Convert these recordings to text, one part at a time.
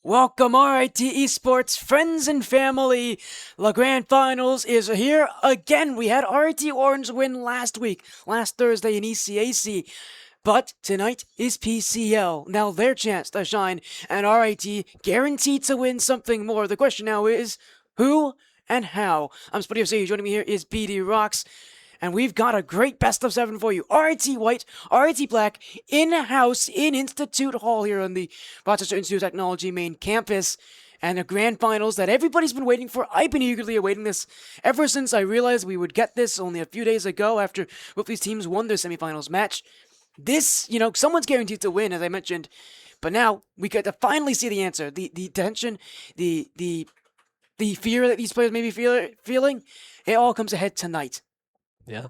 Welcome, RIT Esports friends and family. The Grand Finals is here again. We had RIT Orange win last week, last Thursday in ECAC. But tonight is PCL. Now their chance to shine, and RIT guaranteed to win something more. The question now is, who and how? I'm Spuddy FC. Joining me here is BD Rocks. And we've got a great best of 7 for you. RIT White, RIT Black, in-house, in Institute Hall here on the Rochester Institute of Technology main campus. And the grand finals that everybody's been waiting for. I've been eagerly awaiting this ever since I realized we would get this only a few days ago after both these teams won their semifinals match. This, someone's guaranteed to win, as I mentioned. But now, we get to finally see the answer. The tension, the fear that these players may be feeling, it all comes ahead tonight. Yeah,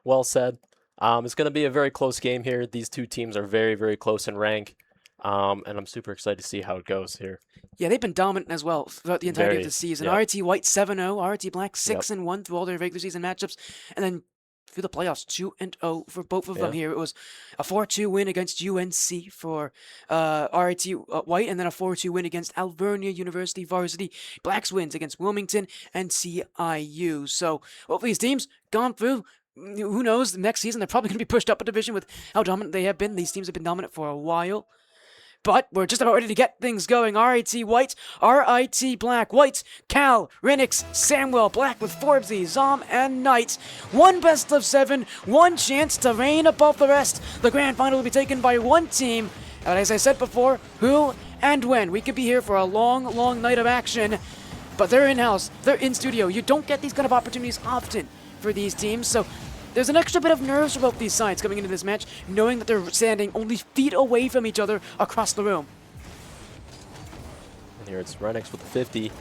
well said. It's going to be a very close game here. These two teams are very, very close in rank, and I'm super excited to see how it goes here. Yeah, they've been dominant as well throughout the entirety of the season. Yep. RIT White 7-0, RIT Black 6-1 through all their regular season matchups, and then through the playoffs 2-0 for both of them here. It was a 4-2 win against UNC for RIT White, and then a 4-2 win against Alvernia University Varsity. Blacks wins against Wilmington and CIU. So both these teams gone through. Who knows? Next season they're probably going to be pushed up a division with how dominant they have been. These teams have been dominant for a while. But we're just about ready to get things going. RIT White, RIT Black, White, Cal, Renix, Samwell, Black with Forbesy, Zom, and Knight. One best of 7, one chance to reign above the rest. The grand final will be taken by one team. And as I said before, who and when. We could be here for a long, long night of action. But they're in-house, they're in studio. You don't get these kind of opportunities often for these teams, so there's an extra bit of nerves for both these sides coming into this match, knowing that they're standing only feet away from each other across the room. And here it's Renix with the 50.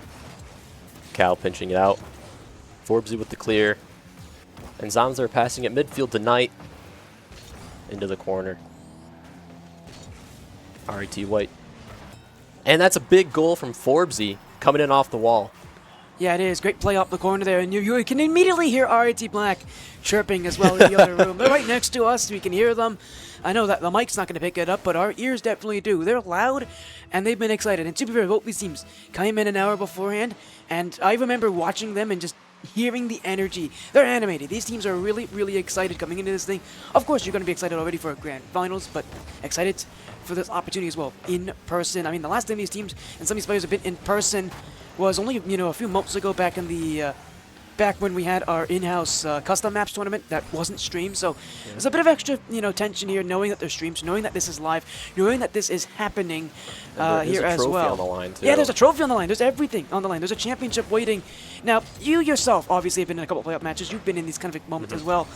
Cal pinching it out. Forbesy with the clear. And Zoms are passing it midfield to Knight. Into the corner. RIT White. And that's a big goal from Forbesy coming in off the wall. Yeah, it is. Great play off the corner there. And you can immediately hear RIT Black chirping as well in the other room. They're right next to us. We can hear them. I know that the mic's not going to pick it up, but our ears definitely do. They're loud, and they've been excited. And to be fair, both these teams came in an hour beforehand, and I remember watching them and just hearing the energy. They're animated. These teams are really, really excited coming into this thing. Of course, you're going to be excited already for grand finals, but excited for this opportunity as well in person. I mean, the last time these teams and some of these players have been in person was only, a few months ago back in the back when we had our in-house custom maps tournament that wasn't streamed. So there's a bit of extra, tension here, knowing that there's streams, knowing that this is live, knowing that this is happening here as well. There's a trophy on the line too. Yeah, there's a trophy on the line. There's everything on the line. There's a championship waiting. Now, you yourself obviously have been in a couple of playoff matches. You've been in these kind of moments as well.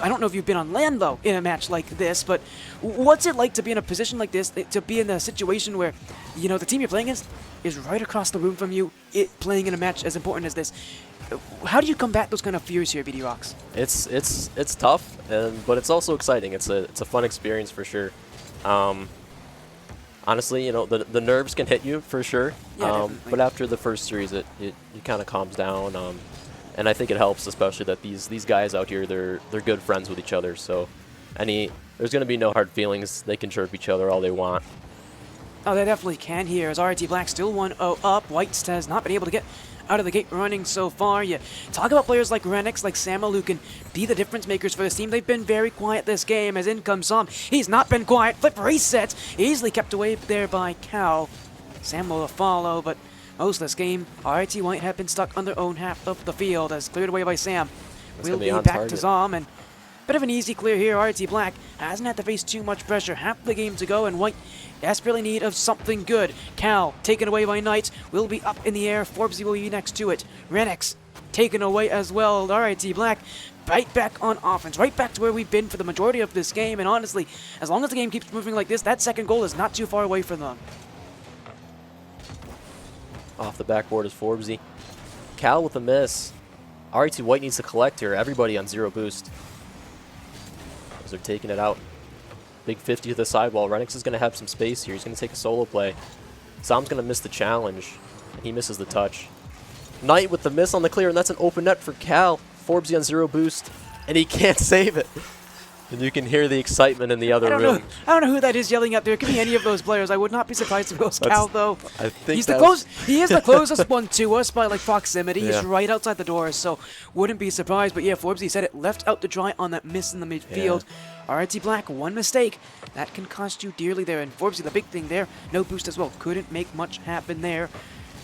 I don't know if you've been on land, though, in a match like this, but what's it like to be in a position like this, to be in a situation where, the team you're playing against is right across the room from you, playing in a match as important as this? How do you combat those kind of fears here, BD Rocks? It's tough, but it's also exciting. It's a fun experience for sure. Honestly, the nerves can hit you for sure. Yeah, but after the first series, it kind of calms down. And I think it helps, especially that these guys out here, they're good friends with each other. So there's going to be no hard feelings. They can chirp each other all they want. Oh, they definitely can here, as RIT Black still 1-0 up. White has not been able to get out of the gate running so far. You talk about players like Renix, like Samuel, who can be the difference makers for this team. They've been very quiet this game, as in comes Zom. He's not been quiet. Flip reset. Easily kept away there by Cal. Samuel will follow, but most of this game, RIT White have been stuck on their own half of the field, as cleared away by Sam. We'll be back to Zom, and bit of an easy clear here. RIT Black hasn't had to face too much pressure. Half the game to go, and White desperately in need of something good. Cal, taken away by Knight, will be up in the air. Forbesy will be next to it. Renix, taken away as well. RIT Black, right back on offense, right back to where we've been for the majority of this game. And honestly, as long as the game keeps moving like this, that second goal is not too far away from them. Off the backboard is Forbesy. Cal with a miss. RIT White needs to collect here. Everybody on 0 boost. As they're taking it out. Big 50 to the sidewall. Renix is going to have some space here. He's going to take a solo play. Sam's going to miss the challenge. And he misses the touch. Knight with the miss on the clear, and that's an open net for Cal. Forbesy on 0 boost, and he can't save it. And you can hear the excitement in the other room. I don't know who that is yelling out there. It could be any of those players. I would not be surprised if it was Cal, though. I think He is the closest one to us by like proximity. Yeah. He's right outside the door, so wouldn't be surprised. But yeah, Forbesy said it left out to dry on that miss in the midfield. RIT Black, one mistake. That can cost you dearly there. And Forbesy, the big thing there, no boost as well. Couldn't make much happen there.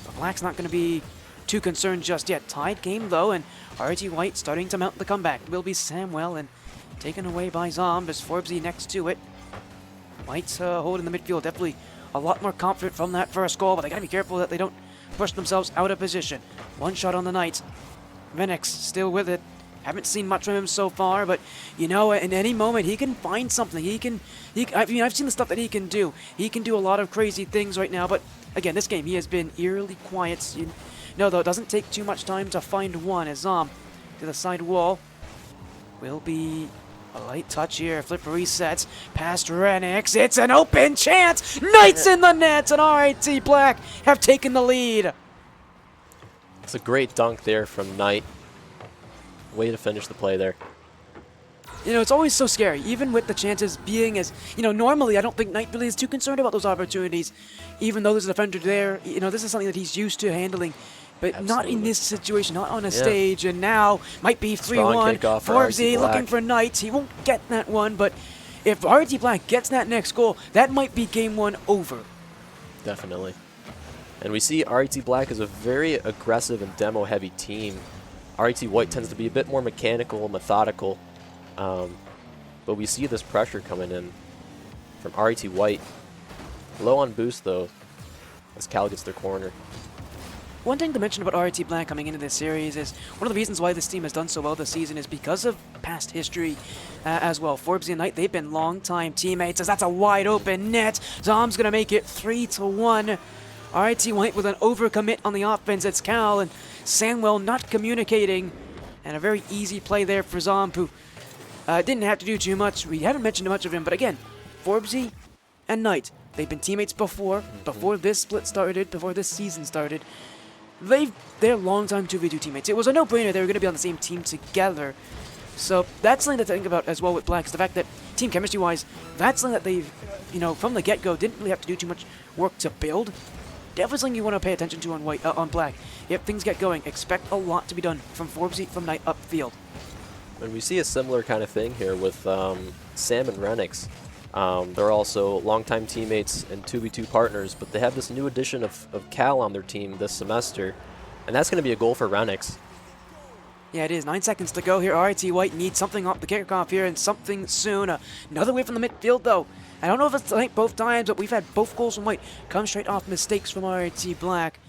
But Black's not going to be too concerned just yet. Tied game, though, and RIT White starting to mount the comeback. Will be Samwell, and taken away by Zom. There's Forbesy next to it. White's holding the midfield. Definitely a lot more confident from that first goal, but they gotta be careful that they don't push themselves out of position. One shot on the Knight. Renix still with it. Haven't seen much from him so far, but you know, in any moment he can find something. I mean, I've seen the stuff that he can do. He can do a lot of crazy things right now, but again, this game he has been eerily quiet. You know, though, it doesn't take too much time to find one as Zom to the side wall. Will be a light touch here. Flipper resets past Renix. It's an open chance. Knights in the net, and RIT Black have taken the lead. It's a great dunk there from Knight. Way to finish the play there. You know, it's always so scary, even with the chances being as, you know, normally I don't think Knight really is too concerned about those opportunities, even though there's a defender there. You know, this is something that he's used to handling. But Absolutely. not in this situation, not on a stage, and now might be 3-1. Forbesy Forbesy looking for Knights. He won't get that one, but if RIT Black gets that next goal, that might be game one over. Definitely. And we see RIT Black is a very aggressive and demo-heavy team. RIT White tends to be a bit more mechanical, methodical, but we see this pressure coming in from RIT White. Low on boost, though, as Cal gets their corner. One thing to mention about RIT Black coming into this series is one of the reasons why this team has done so well this season is because of past history as well. Forbesy and Knight, they've been long-time teammates, as that's a wide open net. Zom's going to make it 3-1. RIT White with an overcommit on the offense. It's Cal and Samwell not communicating. And a very easy play there for Zom, who didn't have to do too much. We haven't mentioned much of him, but again, Forbesy and Knight, they've been teammates before this split started, before this season started. They're longtime 2v2 teammates. It was a no-brainer they were going to be on the same team together. So that's something to think about as well with Black, is the fact that team chemistry-wise, that's something that they've, you know, from the get-go, didn't really have to do too much work to build. Definitely something you want to pay attention to on Black. If things get going, expect a lot to be done from Forbesy, from Knight upfield. And we see a similar kind of thing here with Sam and Renix. They're also longtime teammates and 2v2 partners, but they have this new addition of Cal on their team this semester, and that's going to be a goal for Renix. Yeah, it is. 9 seconds to go here. RIT White needs something off the kickoff here, and something soon. Another way from the midfield, though. I don't know if it's like both times, but we've had both goals from White come straight off mistakes from RIT Black.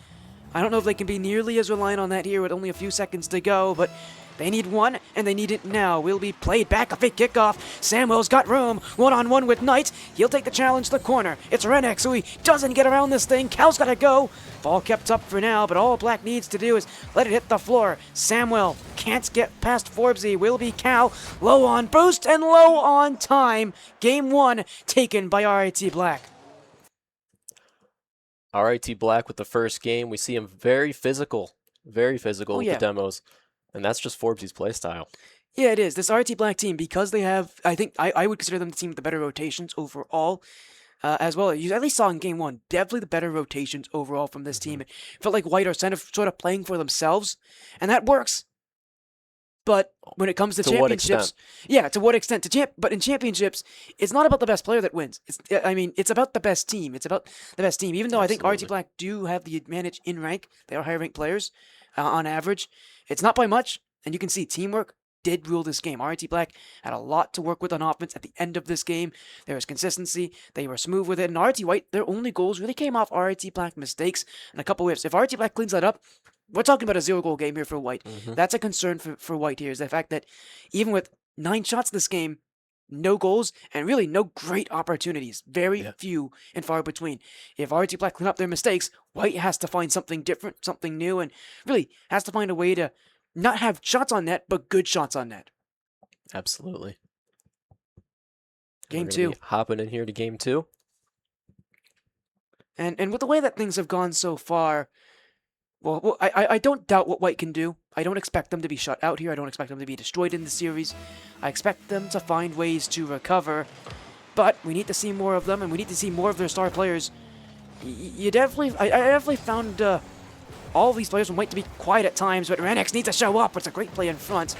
I don't know if they can be nearly as reliant on that here with only a few seconds to go, but they need one, and they need it now. Will be played back, a fake kickoff. Samwell's got room, one-on-one with Knight. He'll take the challenge to the corner. It's Renix, who he doesn't get around this thing. Cal's got to go. Ball kept up for now, but all Black needs to do is let it hit the floor. Samwell can't get past Forbesy. Will be Cal, low on boost and low on time. Game one taken by RIT Black. RIT Black with the first game. We see him very physical with the demos. And that's just Forbes' playstyle. Yeah, it is. This RIT Black team, because they have, I think, I would consider them the team with the better rotations overall, as well. You at least saw in game one, definitely the better rotations overall from this team. It felt like White are sort of playing for themselves, and that works. But when it comes to championships, yeah, to what extent? But in championships, it's not about the best player that wins. It's about the best team. It's about the best team. Even though I think RIT Black do have the advantage in rank, they are higher ranked players on average. It's not by much, and you can see teamwork did rule this game. RIT Black had a lot to work with on offense at the end of this game. There was consistency. They were smooth with it. And RIT White, their only goals really came off RIT Black mistakes and a couple whiffs. If RIT Black cleans that up, we're talking about a 0-goal game here for White. That's a concern for White here, is the fact that even with 9 shots this game, no goals, and really no great opportunities. Very few and far between. If RIT Black clean up their mistakes, White has to find something different, something new, and really has to find a way to not have shots on net, but good shots on net. Absolutely. Game 2. Hopping in here to game 2. And with the way that things have gone so far, Well, I don't doubt what White can do. I don't expect them to be shut out here. I don't expect them to be destroyed in the series. I expect them to find ways to recover. But we need to see more of them, and we need to see more of their star players. I definitely found all of these players from White to be quiet at times, but Renix needs to show up. It's a great play in front.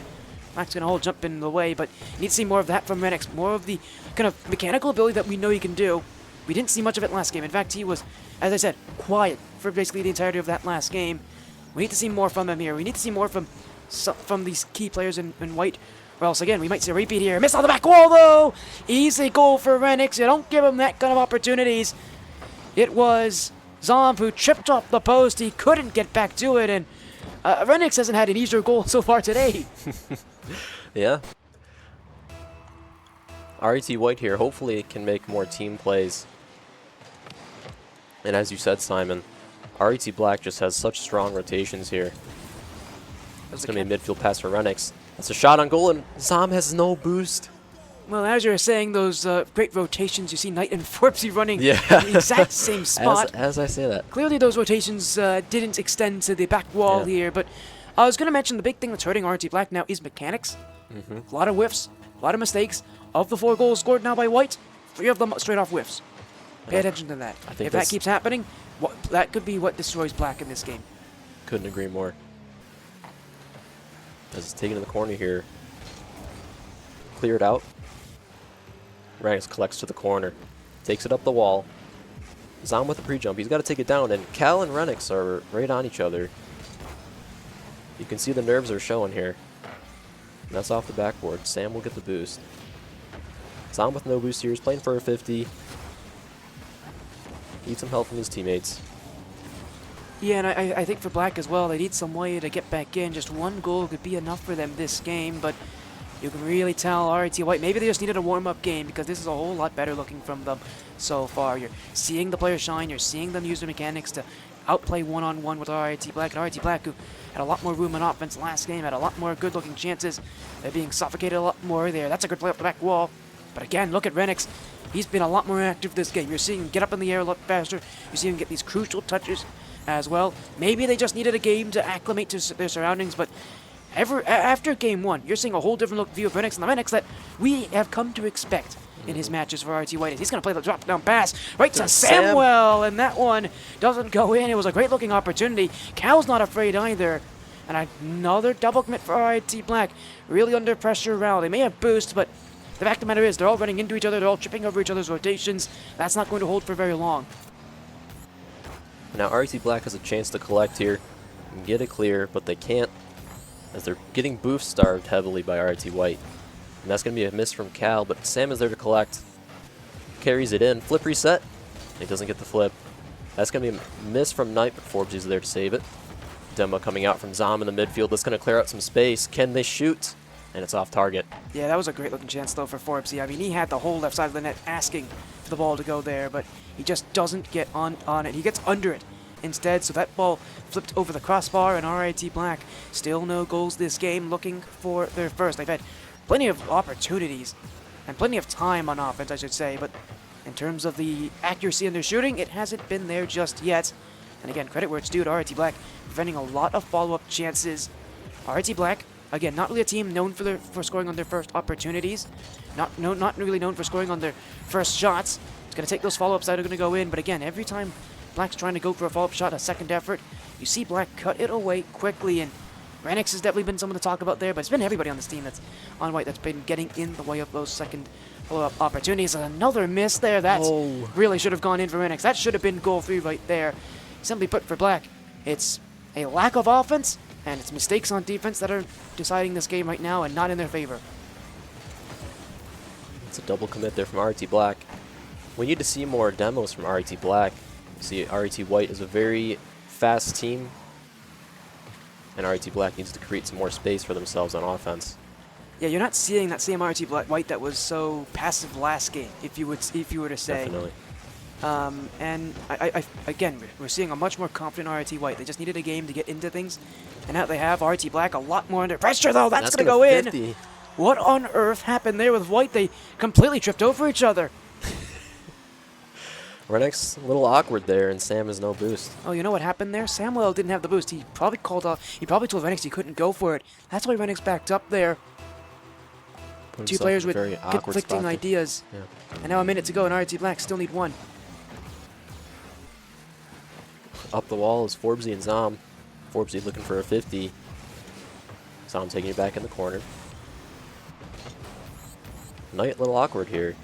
Black's going to hold jump in the way, but you need to see more of that from Renix. More of the kind of mechanical ability that we know he can do. We didn't see much of it last game. In fact, he was, as I said, quiet for basically the entirety of that last game. We need to see more from him here. We need to see more from these key players in White, or else, again, we might see a repeat here. Miss on the back wall, though! Easy goal for Renix. You don't give him that kind of opportunities. It was Zomb who tripped off the post. He couldn't get back to it, and Renix hasn't had an easier goal so far today. Yeah. RIT White here hopefully can make more team plays. And as you said, Simon, RIT Black just has such strong rotations here. It's going to be a midfield pass for Renix. That's a shot on goal, and Zom has no boost. Well, as you were saying, those great rotations, you see Knight and Forbesy running the exact same spot. As I say that. Clearly those rotations didn't extend to the back wall here, but I was going to mention the big thing that's hurting RIT Black now is mechanics. A lot of whiffs, a lot of mistakes. Of the 4 goals scored now by White, 3 of them straight off whiffs. Pay attention to that. If that keeps happening, that could be what destroys Black in this game. Couldn't agree more. As it's taken in the corner here. Cleared out. Renix collects to the corner. Takes it up the wall. Zom with a pre-jump. He's got to take it down, and Cal and Renix are right on each other. You can see the nerves are showing here. And that's off the backboard. Sam will get the boost. Zom with no boost here. He's playing for a 50. Needs some help from his teammates. Yeah, and I think for Black as well, they need some way to get back in. Just 1 goal could be enough for them this game, but you can really tell RIT White, maybe they just needed a warm-up game, because this is a whole lot better looking from them so far. You're seeing the players shine, you're seeing them use their mechanics to outplay one-on-one with RIT Black, and RIT Black, who had a lot more room on offense last game, had a lot more good-looking chances. They're being suffocated a lot more there. That's a good play off the back wall. But again, look at Renix. He's been a lot more active this game. You're seeing him get up in the air a lot faster. You see him get these crucial touches as well. Maybe they just needed a game to acclimate to their surroundings, but after game 1, you're seeing a whole different look view of Renix, and the Renix that we have come to expect in his matches for RIT White. He's going to play the drop-down pass right to Samuel, and that one doesn't go in. It was a great-looking opportunity. Cal's not afraid either. And another double commit for RIT Black. Really under pressure around. They may have boost, but the fact of the matter is they're all running into each other. They're all tripping over each other's rotations. That's not going to hold for very long. Now RIT Black has a chance to collect here and get it clear, but they can't, as they're getting boost starved heavily by RIT White. And that's going to be a miss from Cal, but Sam is there to collect. Carries it in. Flip reset. He doesn't get the flip. That's going to be a miss from Knight, but Forbes is there to save it. Demo coming out from Zom in the midfield. That's going to clear out some space. Can they shoot? And it's off target. Yeah, that was a great looking chance though for Forbesy. I mean, he had the whole left side of the net asking for the ball to go there, but he just doesn't get on it. He gets under it instead, so that ball flipped over the crossbar, and RIT Black still no goals this game, looking for their first. They've had plenty of opportunities and plenty of time on offense, I should say, but in terms of the accuracy in their shooting, it hasn't been there just yet. And again, credit where it's due to RIT Black, preventing a lot of follow-up chances. RIT Black, again, not really a team known for scoring on their first opportunities, not really known for scoring on their first shots. It's going to take those follow-ups that are going to go in, but again, every time Black's trying to go for a follow-up shot, a second effort, you see Black cut it away quickly, and Renix has definitely been someone to talk about there, but it's been everybody on this team that's on White that's been getting in the way of those second follow-up opportunities. Another miss there. That really should have gone in for Renix. That should have been goal 3 right there. Simply put, for Black, it's a lack of offense, and it's mistakes on defense that are deciding this game right now and not in their favor. It's a double commit there from RIT Black. We need to see more demos from RIT Black. See, RIT White is a very fast team, and RIT Black needs to create some more space for themselves on offense. Yeah, you're not seeing that same RIT White that was so passive last game, if you were to say. Definitely. And again, we're seeing a much more confident RIT White. They just needed a game to get into things, and now they have RIT Black a lot more under pressure, though. That's going to go in. 50. What on earth happened there with White? They completely tripped over each other. Renek's a little awkward there, and Sam has no boost. Oh, you know what happened there? Samuel didn't have the boost. He probably called off. He probably told Renix he couldn't go for it. That's why Renix backed up there. Put Two himself players in a with very awkward conflicting spot there. ideas. Yeah. And now a minute to go, and RIT Black still need one. Up the wall is Forbesy and Zom. Forbesy looking for a 50. Zom taking it back in the corner. Knight a little awkward here.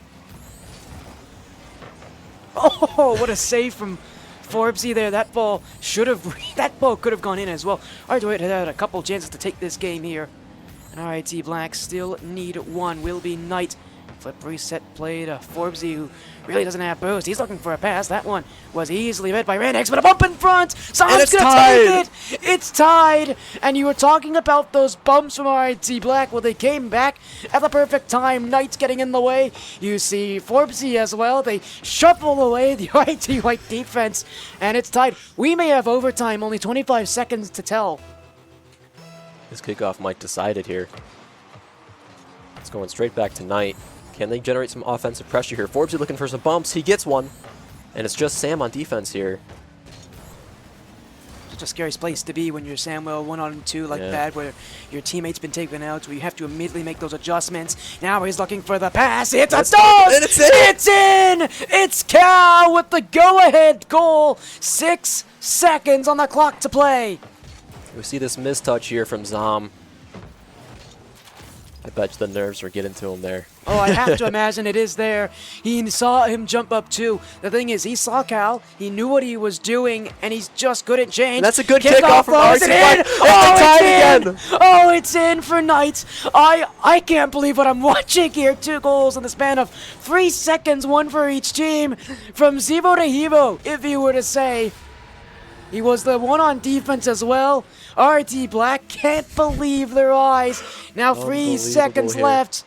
Oh, what a save from Forbesy there. That ball that ball could have gone in as well. RIT White had a couple chances to take this game here. And RIT Black still need one. Will be Knight. Flip reset play to Forbesy, who really doesn't have boost. He's looking for a pass. That one was easily read by Renix, but a bump in front. Someone's gonna take it. It's tied. And you were talking about those bumps from RIT Black. Well, they came back at the perfect time. Knight's getting in the way. You see Forbesy as well. They shuffle away the RIT White defense, and it's tied. We may have overtime. Only 25 seconds to tell. This kickoff might decide it here. It's going straight back to Knight. Can they generate some offensive pressure here? Forbesy looking for some bumps. He gets one. And it's just Sam on defense here. Such a scary place to be when you're Samuel 1-on-2 like that, where your teammate's been taken out, where you have to immediately make those adjustments. Now he's looking for the pass. It's a dog! It's in! It's Cal with the go-ahead goal. 6 seconds on the clock to play. We see this mistouch here from Zom. I bet you the nerves are getting to him there. Oh, I have to imagine it is there. He saw him jump up too. The thing is, he saw Cal, he knew what he was doing, and he's just good at change. And that's a good kickoff from RIT Black. Oh, it's in for Knight. I can't believe what I'm watching here. 2 goals in the span of 3 seconds, 1 for each team. From Zevo to Hevo, if you were to say. He was the one on defense as well. RIT Black can't believe their eyes. Now 3 seconds left.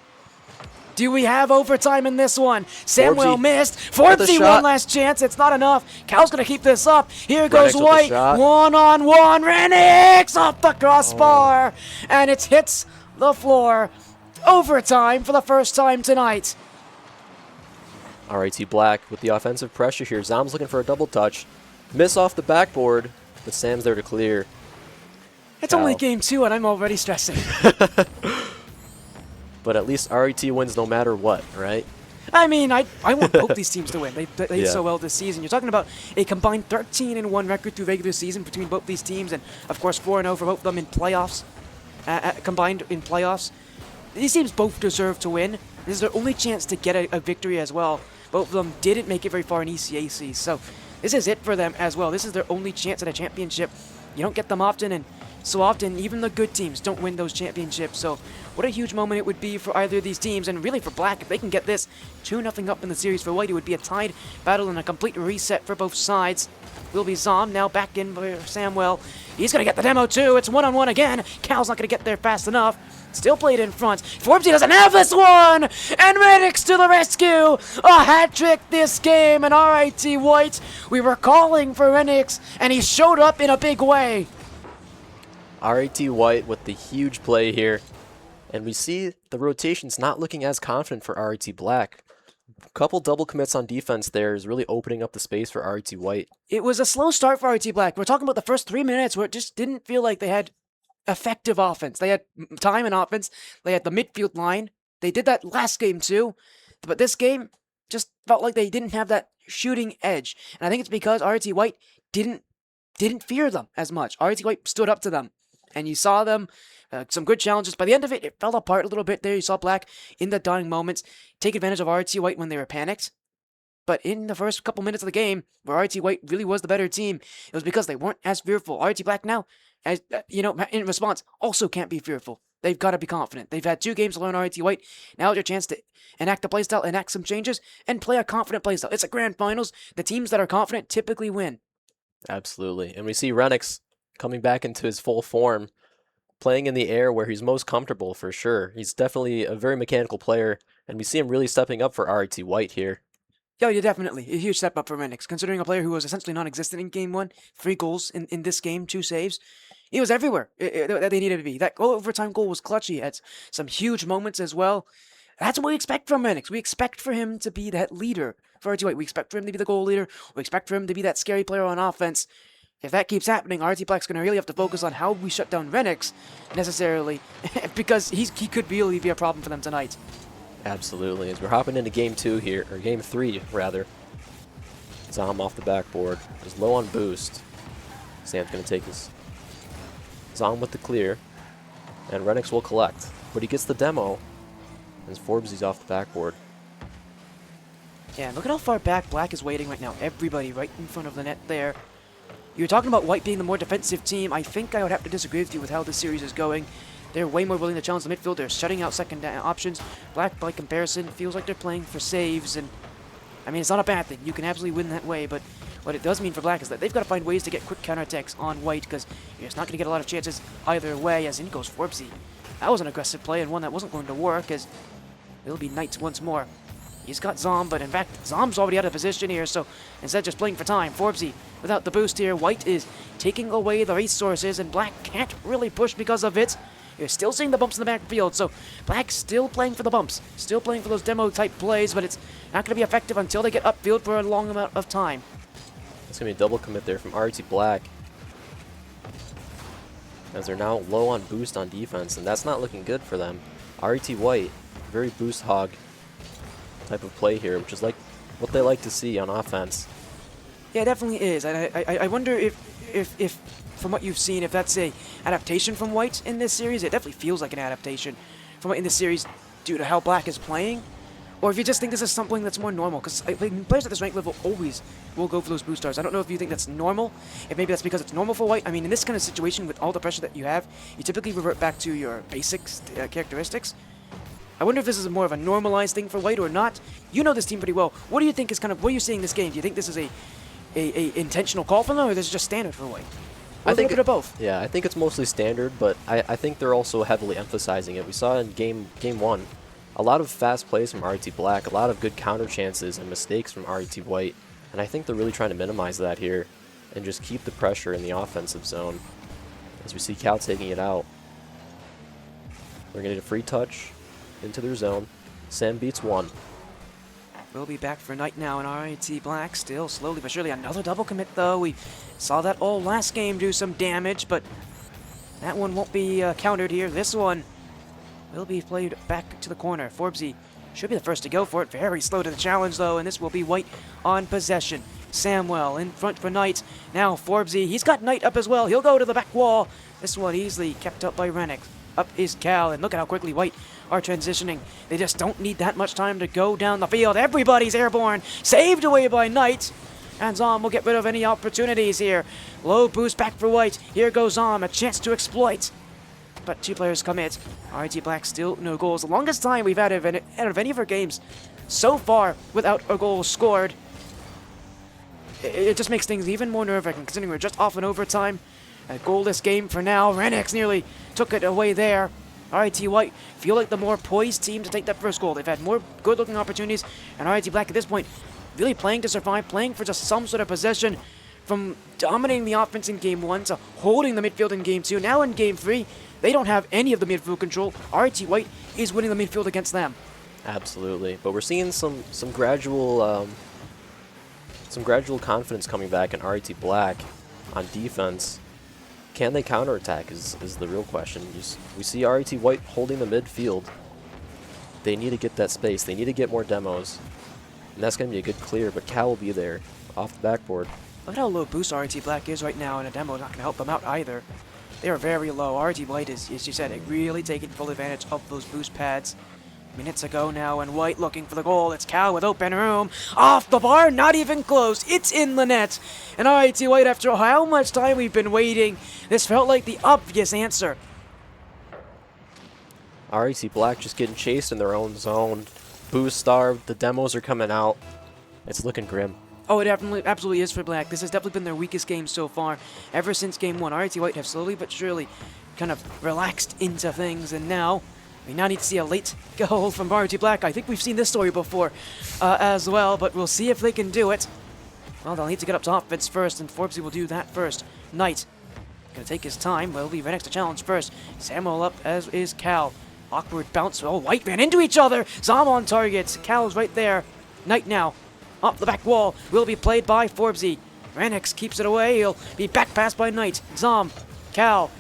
Do we have overtime in this one? Samuel missed. Forbesy one last chance. It's not enough. Cal's going to keep this up. Here goes White. 1-on-1. Renix off the crossbar. And it hits the floor. Overtime for the first time tonight. RIT Black with the offensive pressure here. Zom's looking for a double touch. Miss off the backboard, but Sam's there to clear. It's only game 2 and I'm already stressing. But at least RIT wins no matter what, right? I mean, I want both these teams to win. They played so well this season. You're talking about a combined 13-1 record through regular season between both these teams, and of course 4-0 for both of them in playoffs, combined in playoffs. These teams both deserve to win. This is their only chance to get a victory as well. Both of them didn't make it very far in ECAC, so this is it for them as well. This is their only chance at a championship. You don't get them often, and so often even the good teams don't win those championships. So what a huge moment it would be for either of these teams, and really for Black. If they can get this 2-0 up in the series for White, it would be a tied battle and a complete reset for both sides. Will be Zom now back in for Samuel. He's going to get the demo too. It's 1-on-1 again. Cal's not going to get there fast enough. Still played in front. Forbesy doesn't have this one! And Renix to the rescue! A hat trick this game, and RIT White. We were calling for Renix, and he showed up in a big way. RIT White with the huge play here. And we see the rotation's not looking as confident for RIT Black. A couple double commits on defense there is really opening up the space for RIT White. It was a slow start for RIT Black. We're talking about the first 3 minutes where it just didn't feel like they had effective offense. They had time and offense. They had the midfield line. They did that last game too. But this game just felt like they didn't have that shooting edge. And I think it's because RIT White didn't fear them as much. RIT White stood up to them. And you saw them, some good challenges. By the end of it, it fell apart a little bit there. You saw Black in the dying moments take advantage of RIT White when they were panicked. But in the first couple minutes of the game, where RIT White really was the better team, it was because they weren't as fearful. RIT Black now, as in response, also can't be fearful. They've got to be confident. They've had 2 games to learn RIT White. Now is your chance to enact a playstyle, enact some changes, and play a confident playstyle. It's a grand finals. The teams that are confident typically win. Absolutely. And we see Renix coming back into his full form, playing in the air where he's most comfortable for sure. He's definitely a very mechanical player, and we see him really stepping up for RIT White here. Yeah, definitely. A huge step up for Renix, considering a player who was essentially non-existent in Game 1. 3 goals in this game, 2 saves. He was everywhere that they needed to be. That overtime goal was clutch. He had some huge moments as well. That's what we expect from Renix. We expect for him to be that leader for RT White. We expect for him to be the goal leader. We expect for him to be that scary player on offense. If that keeps happening, RT Black's going to really have to focus on how we shut down Renix, necessarily, because he could really be a problem for them tonight. Absolutely. As we're hopping into game 2 here, or game 3 rather. Zom off the backboard. Is low on boost. Sam's going to take his Zom with the clear. And Renix will collect. But he gets the demo. As Forbes off the backboard. Yeah, and look at how far back Black is waiting right now. Everybody right in front of the net there. You were talking about White being the more defensive team. I think I would have to disagree with you with how this series is going. They're way more willing to challenge the midfield. They're shutting out second options. Black, by comparison, feels like they're playing for saves. And I mean, it's not a bad thing. You can absolutely win that way. But what it does mean for Black is that they've got to find ways to get quick counterattacks on White, because you're just not going to get a lot of chances either way. As in goes Forbesy. That was an aggressive play and one that wasn't going to work, as it'll be Knight once more. He's got Zom, but in fact, Zom's already out of position here, so instead of just playing for time, Forbesy, without the boost here, White is taking away the resources, and Black can't really push because of it. You're still seeing the bumps in the backfield, so Black's still playing for the bumps, still playing for those demo-type plays, but it's not going to be effective until they get upfield for a long amount of time. It's going to be a double commit there from RT Black. As they're now low on boost on defense, and that's not looking good for them. RT White, very boost hog type of play here, which is like what they like to see on offense. Yeah, it definitely is. And I wonder if from what you've seen, if that's a adaptation from White in this series. It definitely feels like an adaptation from White in this series due to how Black is playing. Or if you just think this is something that's more normal, because players at this rank level always will go for those boost stars. I don't know if you think that's normal, if maybe that's because it's normal for White. I mean, in this kind of situation with all the pressure that you have, you typically revert back to your basics characteristics. I wonder if this is more of a normalized thing for White or not. You know this team pretty well. What do you think is what are you seeing in this game? Do you think this is a intentional call from them, or this is just standard for White? Or I think a bit of both. Yeah, I think it's mostly standard, but I think they're also heavily emphasizing it. We saw in game 1, a lot of fast plays from RT Black, a lot of good counter chances and mistakes from RT White, and I think they're really trying to minimize that here and just keep the pressure in the offensive zone. As we see Cal taking it out. They're going to get a free touch into their zone. Sam beats 1. We'll be back for Knight now, and RIT Black still slowly but surely. Another double commit, though. We saw that all last game do some damage, but that one won't be countered here. This one will be played back to the corner. Forbesy should be the first to go for it. Very slow to the challenge, though, and this will be White on possession. Samwell in front for Knight. Now Forbesy, he's got Knight up as well. He'll go to the back wall. This one easily kept up by Renix. Up is Cal, and look at how quickly White are transitioning. They just don't need that much time to go down the field. Everybody's airborne. Saved away by Knight. And Zom will get rid of any opportunities here. Low boost back for White. Here goes Zom, a chance to exploit. But 2 players commit. RT Black still no goals. The longest time we've had out of any of our games so far without a goal scored. It just makes things even more nerve-wracking, considering we're just off in overtime. A goalless game for now. Renix nearly took it away there. RIT White feel like the more poised team to take that first goal. They've had more good-looking opportunities, and RIT Black at this point really playing to survive, playing for just some sort of possession, from dominating the offense in Game 1 to holding the midfield in Game 2. Now in Game 3, they don't have any of the midfield control. RIT White is winning the midfield against them. Absolutely, but we're seeing some gradual confidence coming back in RIT Black on defense. Can they counterattack is the real question. We see RIT White holding the midfield. They need to get that space. They need to get more demos. And that's going to be a good clear, but Cal will be there off the backboard. Look at how low boost RIT Black is right now, and a demo is not going to help them out either. They are very low. RIT White is, as you said, really taking full advantage of those boost pads. Minutes ago now, and White looking for the goal. It's Cal with open room. Off the bar, not even close. It's in the net. And RIT White, after how much time we've been waiting, this felt like the obvious answer. RIT Black just getting chased in their own zone. Boost starved. The demos are coming out. It's looking grim. Oh, it definitely, absolutely is for Black. This has definitely been their weakest game so far. Ever since Game 1, RIT White have slowly but surely kind of relaxed into things, and now we now need to see a late goal from RIT Black. I think we've seen this story before as well, but we'll see if they can do it. Well, they'll need to get up to offense first, and Forbesy will do that first. Knight gonna take his time. Well, he'll be Renix to challenge first. Samuel up, as is Cal. Awkward bounce. Oh, White ran into each other. Zom on target. Cal's right there. Knight now off the back wall will be played by Forbesy. Ranix keeps it away. He'll be back passed by Knight. Zom, Cal,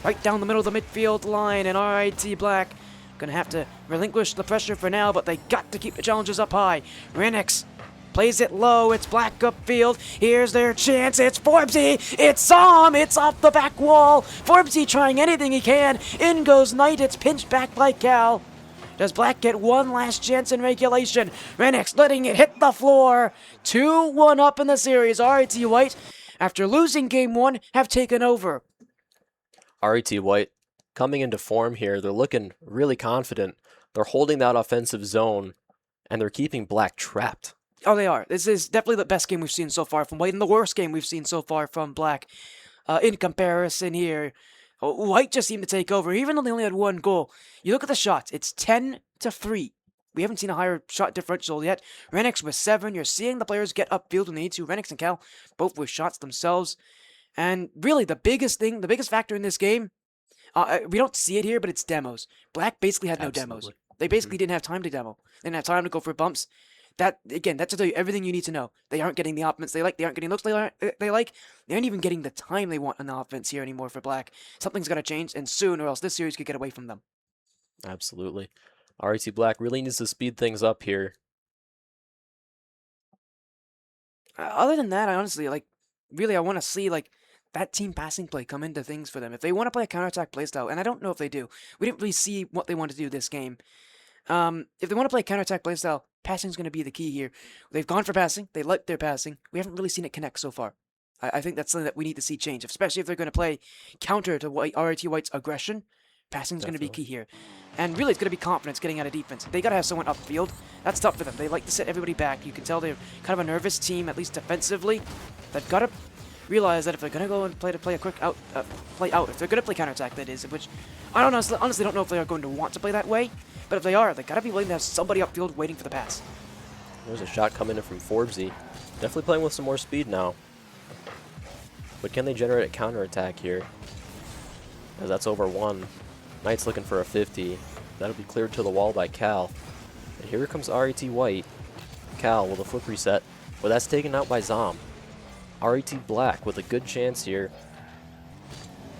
right down the middle of the midfield line, and RIT Black gonna have to relinquish the pressure for now, but they got to keep the challenges up high. Ranix plays it low. It's Black upfield. Here's their chance. It's Forbesy. It's Zom. It's off the back wall. Forbesy trying anything he can. In goes Knight. It's pinched back by Cal. Does Black get one last chance in regulation? Renix letting it hit the floor. 2-1 up in the series. RIT White, after losing game 1, have taken over. RIT White coming into form here. They're looking really confident. They're holding that offensive zone, and they're keeping Black trapped. Oh, they are. This is definitely the best game we've seen so far from White, and the worst game we've seen so far from Black. In comparison here, White just seemed to take over, even though they only had 1 goal. You look at the shots, it's 10-3. We haven't seen a higher shot differential yet. Renix with 7. You're seeing the players get upfield when they need to. Renix and Cal, both with shots themselves. And really, the biggest factor in this game, we don't see it here, but it's demos. Black basically had no demos. They basically didn't have time to demo. They didn't have time to go for bumps. That, again, that's to tell you everything you need to know. They aren't getting the offense they like. They aren't getting looks they like. They aren't even getting the time they want on the offense here anymore for Black. Something's got to change, and soon, or else this series could get away from them. Absolutely. RIT Black really needs to speed things up here. Other than that, I honestly, really, I want to see, that team passing play come into things for them. If they want to play a counterattack playstyle, and I don't know if they do. We didn't really see what they want to do this game. If they want to play counterattack playstyle, passing's going to be the key here. They've gone for passing. They like their passing. We haven't really seen it connect so far. I think that's something that we need to see change, especially if they're going to play counter to RIT White's aggression. Passing's going to be key here. And really, it's going to be confidence getting out of defense. They got to have someone upfield. That's tough for them. They like to set everybody back. You can tell they're kind of a nervous team, at least defensively. They've got to realize that if they're going to go and play a quick play out, if they're going to play counterattack, that is, which I don't honestly don't know if they are going to want to play that way. But if they are, they got to be willing to have somebody upfield waiting for the pass. There's a shot coming in from Forbesy. Definitely playing with some more speed now. But can they generate a counterattack here? As that's over 1. Knight's looking for a 50. That'll be cleared to the wall by Cal. And here comes RIT White. Cal with a flip reset. But that's taken out by Zom. RIT Black with a good chance here.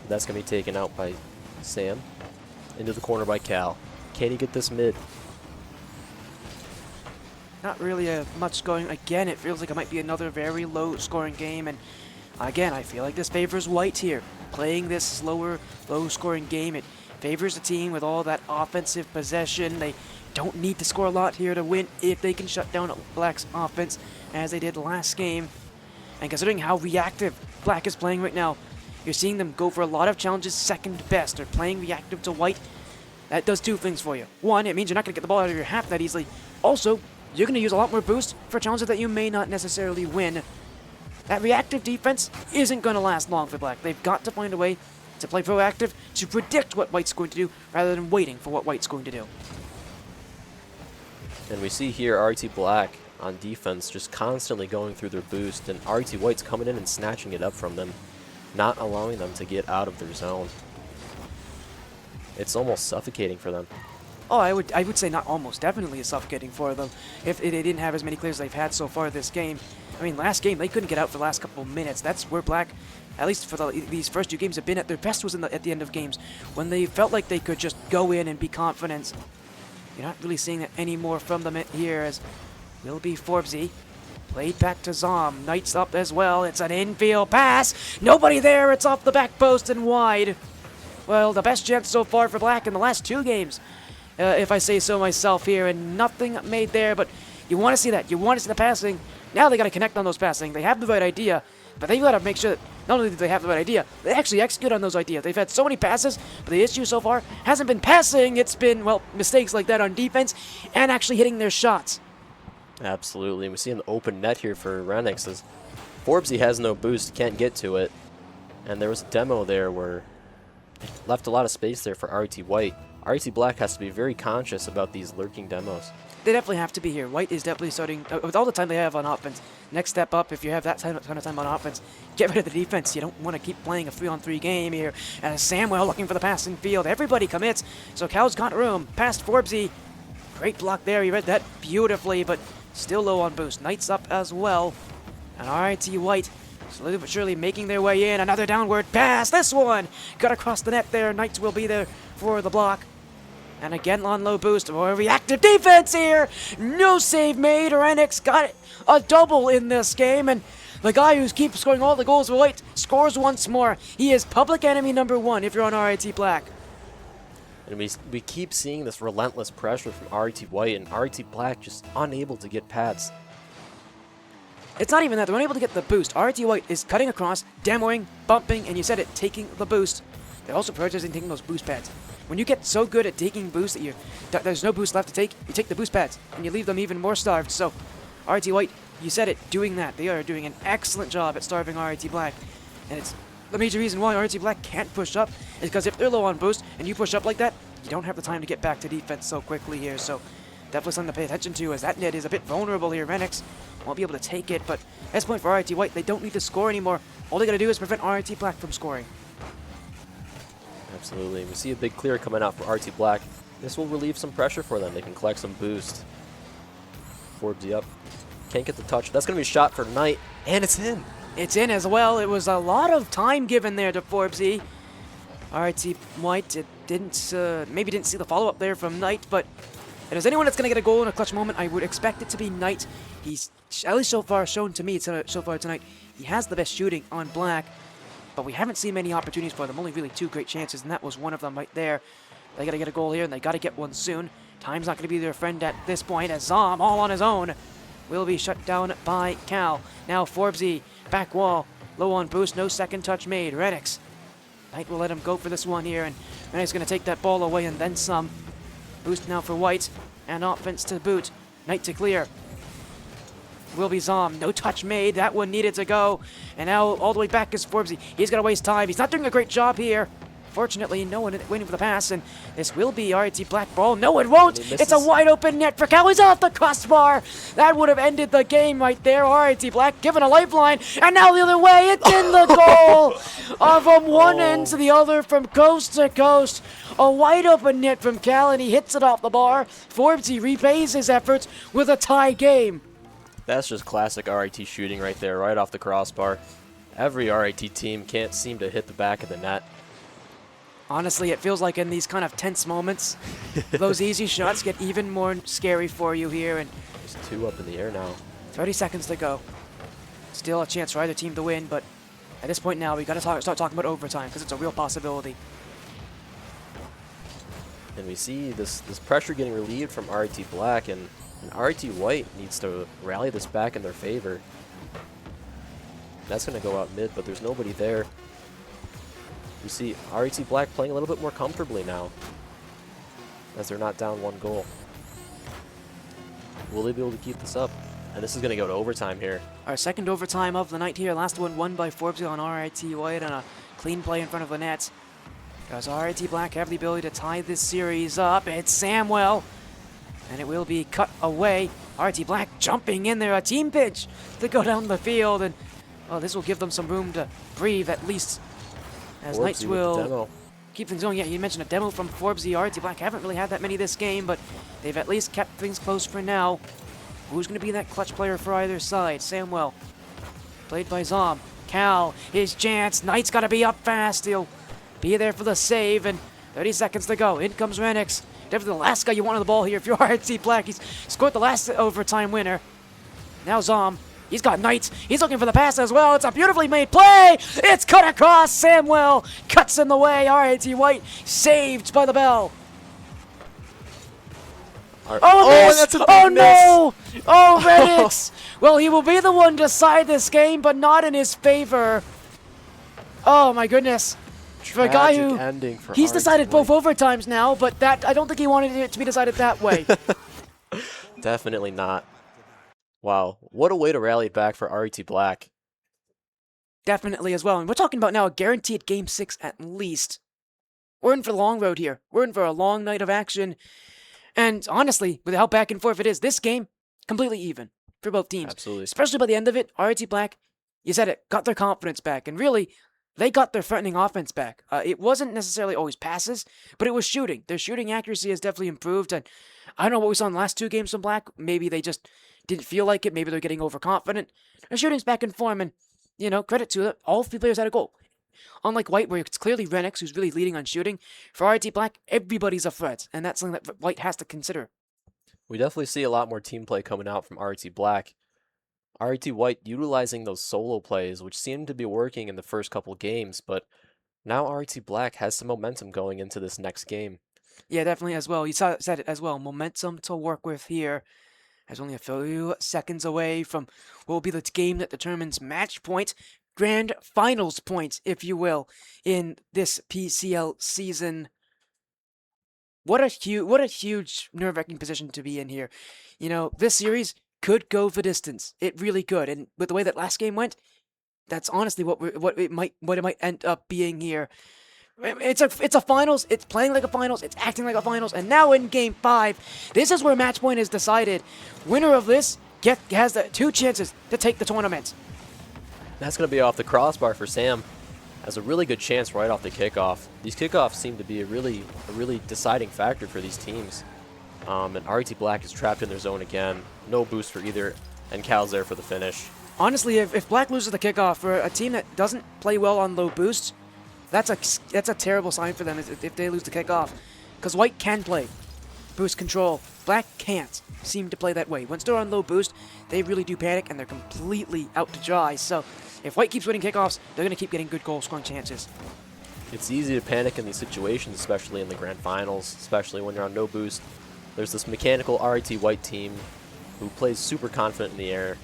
That's going to be taken out by Sam. Into the corner by Cal. Can he get this mid? Not really much going. Again, it feels like it might be another very low-scoring game. And again, I feel like this favors White here. Playing this slower, low-scoring game, it favors the team with all that offensive possession. They don't need to score a lot here to win if they can shut down Black's offense as they did last game. And considering how reactive Black is playing right now, you're seeing them go for a lot of challenges second best. They're playing reactive to White. That does 2 things for you. 1, it means you're not going to get the ball out of your half that easily. Also, you're going to use a lot more boost for challenges that you may not necessarily win. That reactive defense isn't going to last long for Black. They've got to find a way to play proactive, to predict what White's going to do, rather than waiting for what White's going to do. And we see here RIT Black on defense just constantly going through their boost, and RIT White's coming in and snatching it up from them, not allowing them to get out of their zone. It's almost suffocating for them. Oh, I would say not almost, definitely is suffocating for them if they didn't have as many clears they've had so far this game. I mean, last game, they couldn't get out for the last couple of minutes. That's where Black, at least for these first 2 games, have been at their best was at the end of games, when they felt like they could just go in and be confident. You're not really seeing that anymore from them here, as will be Forbesy. Played back to Zom. Knight's up as well. It's an infield pass. Nobody there. It's off the back post and wide. Well, the best chance so far for Black in the last 2 games, if I say so myself here, and nothing made there, but you want to see that. You want to see the passing. Now they got to connect on those passing. They have the right idea, but they got to make sure that not only do they have the right idea, they actually execute on those ideas. They've had so many passes, but the issue so far hasn't been passing. It's been, well, mistakes like that on defense and actually hitting their shots. Absolutely. We see an open net here for Renix as Forbesy has no boost, can't get to it. And there was a demo there where it left a lot of space there for RIT White. RIT Black has to be very conscious about these lurking demos. They definitely have to be here. White is definitely starting, with all the time they have on offense, next step up, if you have that kind of time on offense, get rid of the defense. You don't want to keep playing a 3-on-3 game here. And Samuel looking for the passing field. Everybody commits. So Cal's got room. Past Forbesy. Great block there. He read that beautifully, but still low on boost. Knight's up as well. And RIT White slowly but surely making their way in. Another downward pass. This one got across the net there. Knights will be there for the block. And again on low boost. More reactive defense here. No save made. Renix got a double in this game. And the guy who keeps scoring all the goals for White scores once more. He is public enemy number 1 if you're on RIT Black. And we keep seeing this relentless pressure from RIT White, and RIT Black just unable to get pads. It's not even that. They're unable to get the boost. RIT White is cutting across, demoing, bumping, and you said it, taking the boost. They're also prioritizing taking those boost pads. When you get so good at taking boost that there's no boost left to take, you take the boost pads, and you leave them even more starved. So, RIT White, you said it, doing that. They are doing an excellent job at starving RIT Black. And it's the major reason why RIT Black can't push up is because if they're low on boost and you push up like that, you don't have the time to get back to defense so quickly here. So, definitely something to pay attention to, as that net is a bit vulnerable here. Renix won't be able to take it, but at this point for RIT White, they don't need to score anymore. All they gotta do is prevent RIT Black from scoring. Absolutely. We see a big clear coming out for RIT Black. This will relieve some pressure for them. They can collect some boost. Forbesy up. Can't get the touch. That's going to be a shot for Knight, and it's in. It's in as well. It was a lot of time given there to Forbesy. RIT White maybe didn't see the follow-up there from Knight, but if there's anyone that's going to get a goal in a clutch moment, I would expect it to be Knight. He's, at least so far, shown to me so far tonight, he has the best shooting on Black, but we haven't seen many opportunities for them. Only really 2 great chances, and that was one of them right there. They got to get a goal here, and they got to get one soon. Time's not going to be their friend at this point, as Zom, all on his own, will be shut down by Cal. Now Forbesy, back wall, low on boost, no second touch made. Renix, Knight will let him go for this one here, and Renix going to take that ball away and then some. Boost now for White, and offense to boot. Knight to clear. Will be Zom. No touch made. That one needed to go. And now all the way back is Forbesy. He's going to waste time. He's not doing a great job here. Fortunately, no one waiting for the pass, and this will be RIT Black ball. No, it won't. It's a wide open net for Cal. He's off the crossbar. That would have ended the game right there. RIT Black given a lifeline, and now the other way. It's in the goal. From one end to the other, from coast to coast. A wide open net from Cal, and he hits it off the bar. Forbesy repays his efforts with a tie game. That's just classic RIT shooting right there, right off the crossbar. Every RIT team can't seem to hit the back of the net. Honestly, it feels like in these kind of tense moments, those easy shots get even more scary for you here. And there's 2 up in the air now. 30 seconds to go. Still a chance for either team to win, but at this point now, we got to start talking about overtime because it's a real possibility. And we see this pressure getting relieved from RIT Black, and RIT White needs to rally this back in their favor. That's going to go out mid, but there's nobody there. We see RIT Black playing a little bit more comfortably now, as they're not down 1 goal. Will they be able to keep this up? And this is going to go to overtime here. Our second overtime of the night here. Last one won by Forbesy on RIT White on a clean play in front of the net. Does RIT Black have the ability to tie this series up? It's Samwell, and it will be cut away. RIT Black jumping in there, a team pitch to go down the field, and this will give them some room to breathe at least. As Knights will keep things going. Yeah, you mentioned a demo from Forbesy. RIT Black haven't really had that many this game, but they've at least kept things close for now. Who's going to be that clutch player for either side? Samwell, played by Zom. Cal, his chance. Knight's got to be up fast. He'll be there for the save, and 30 seconds to go. In comes Renix. Definitely the last guy you want on the ball here if you're RIT Black. He's scored the last overtime winner. Now Zom. He's got Knight. He's looking for the pass as well. It's a beautifully made play. It's cut across. Samwell cuts in the way. RIT White saved by the bell. That's a big miss. No! Oh, Renix. Well, he will be the one to decide this game, but not in his favor. Oh, my goodness. For a guy who he's decided both overtimes now, but that I don't think he wanted it to be decided that way. Definitely not. Wow, what a way to rally it back for RIT Black. Definitely as well. And we're talking about now a guaranteed Game 6 at least. We're in for the long road here. We're in for a long night of action. And honestly, with how back and forth it is, this game, completely even for both teams. Absolutely. Especially by the end of it, RIT Black, you said it, got their confidence back. And really, they got their threatening offense back. It wasn't necessarily always passes, but it was shooting. Their shooting accuracy has definitely improved, and I don't know what we saw in the last 2 games from Black. Maybe they just didn't feel like it. Maybe they're getting overconfident. Their shooting's back in form, and, credit to it. All 3 players had a goal. Unlike White, where it's clearly Renix who's really leading on shooting, for RIT Black, everybody's a threat, and that's something that White has to consider. We definitely see a lot more team play coming out from RIT Black. RIT White utilizing those solo plays, which seemed to be working in the first couple games, but now RIT Black has some momentum going into this next game. Yeah, definitely as well. You said it as well. Momentum to work with here. As only a few seconds away from what will be the game that determines match point, grand finals point, if you will, in this PCL season. What a huge nerve-wracking position to be in here. This series could go the distance. It really could. And with the way that last game went, that's honestly what it might end up being here. It's a finals. It's playing like a finals. It's acting like a finals. And now in game 5, this is where match point is decided. Winner of this has the 2 chances to take the tournament. That's going to be off the crossbar for Sam. Has a really good chance right off the kickoff. These kickoffs seem to be a really deciding factor for these teams. And RIT Black is trapped in their zone again. No boost for either, and Cal's there for the finish. Honestly, if Black loses the kickoff for a team that doesn't play well on low boosts, that's a terrible sign for them if they lose the kickoff. Because White can play boost control. Black can't seem to play that way. Once they're on low boost, they really do panic and they're completely out to dry. So if White keeps winning kickoffs, they're going to keep getting good goal scoring chances. It's easy to panic in these situations, especially in the grand finals, especially when you're on no boost. There's this mechanical RIT White team who plays super confident in the air,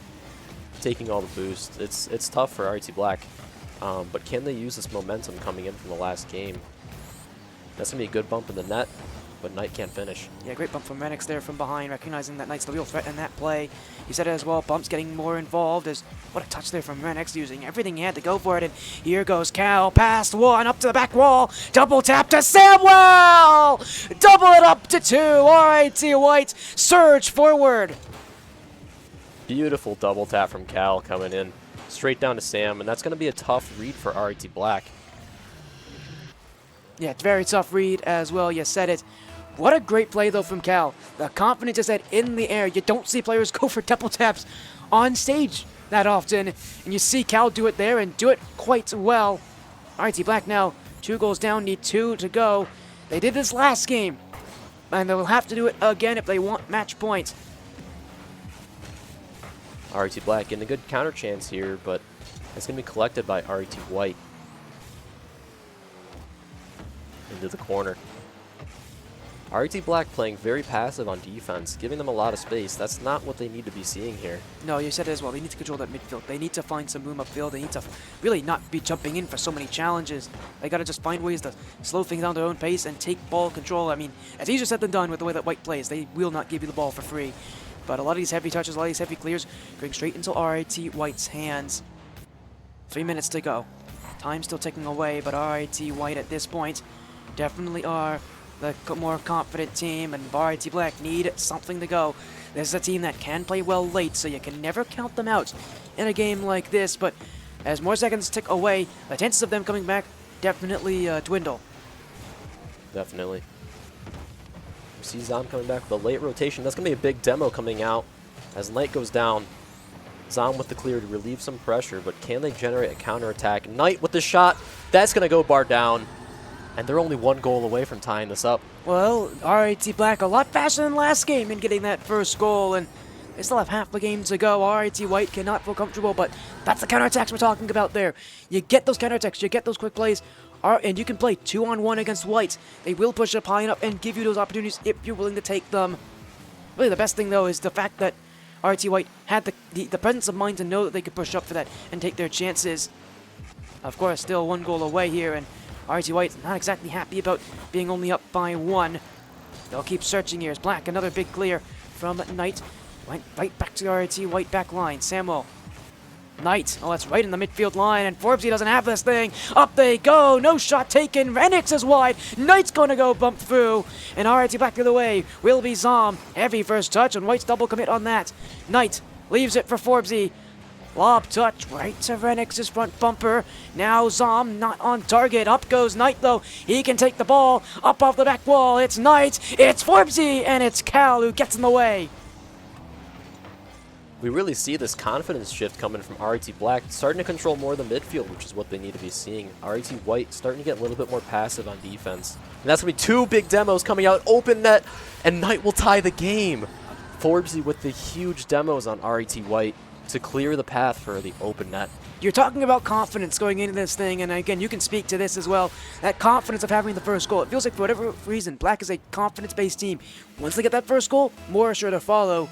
taking all the boosts. It's tough for RIT Black, but can they use this momentum coming in from the last game? That's going to be a good bump in the net, but Knight can't finish. Yeah, great bump from Renix there from behind, recognizing that Knight's the real threat in that play. You said it as well, Bump's getting more involved. What a touch there from Renix, using everything he had to go for it. And here goes Cal, past 1, up to the back wall, double tap to Samuel! Double it up to 2, RIT White, surge forward. Beautiful double tap from Cal coming in, straight down to Sam, and that's going to be a tough read for RIT Black. Yeah, it's very tough read as well, you said it. What a great play, though, from Cal. The confidence is that in the air. You don't see players go for double taps on stage that often. And you see Cal do it there and do it quite well. RIT Black now 2 goals down, need 2 to go. They did this last game, and they'll have to do it again if they want match points. RIT Black getting a good counter chance here, but it's going to be collected by RIT White. Into the corner. RIT Black playing very passive on defense, giving them a lot of space. That's not what they need to be seeing here. No, you said it as well. They need to control that midfield. They need to find some room upfield. They need to really not be jumping in for so many challenges. They got to just find ways to slow things down their own pace and take ball control. I mean, it's easier said than done with the way that White plays. They will not give you the ball for free. But a lot of these heavy touches, a lot of these heavy clears going straight into RIT White's hands. 3 minutes to go. Time still ticking away, but RIT White at this point definitely are the more confident team, and RIT Black need something to go. This is a team that can play well late, so you can never count them out in a game like this, but as more seconds tick away, the chances of them coming back definitely dwindle. Definitely. We see Zom coming back with a late rotation. That's going to be a big demo coming out as Knight goes down. Zom with the clear to relieve some pressure, but can they generate a counterattack? Knight with the shot. That's going to go bar down. And they're only 1 goal away from tying this up. Well, RIT Black a lot faster than last game in getting that first goal, and they still have half the game to go. RIT White cannot feel comfortable, but that's the counterattacks we're talking about there. You get those counterattacks, you get those quick plays, and you can play 2-on-1 against White. They will push up high enough and give you those opportunities if you're willing to take them. Really, the best thing, though, is the fact that RIT White had the presence of mind to know that they could push up for that and take their chances. Of course, still 1 goal away here, and RIT White not exactly happy about being only up by 1. They'll keep searching here as Black, another big clear from Knight. Went right back to the RIT White back line. Samuel. Knight. Oh, that's right in the midfield line, and Forbesy doesn't have this thing. Up they go. No shot taken. Renix is wide. Knight's going to go bump through, and RIT Black the other way will be Zom. Heavy first touch, and White's double commit on that. Knight leaves it for Forbesy. Lob touch right to Renix's front bumper. Now Zom not on target. Up goes Knight though. He can take the ball. Up off the back wall. It's Knight. It's Forbesy. And it's Cal who gets in the way. We really see this confidence shift coming from RIT Black, starting to control more of the midfield, which is what they need to be seeing. RIT White starting to get a little bit more passive on defense. And that's going to be 2 big demos coming out, open net, and Knight will tie the game. Forbesy with the huge demos on RIT White to clear the path for the open net. You're talking about confidence going into this thing, and again, you can speak to this as well. That confidence of having the first goal. It feels like for whatever reason, Black is a confidence-based team. Once they get that first goal, more are sure to follow.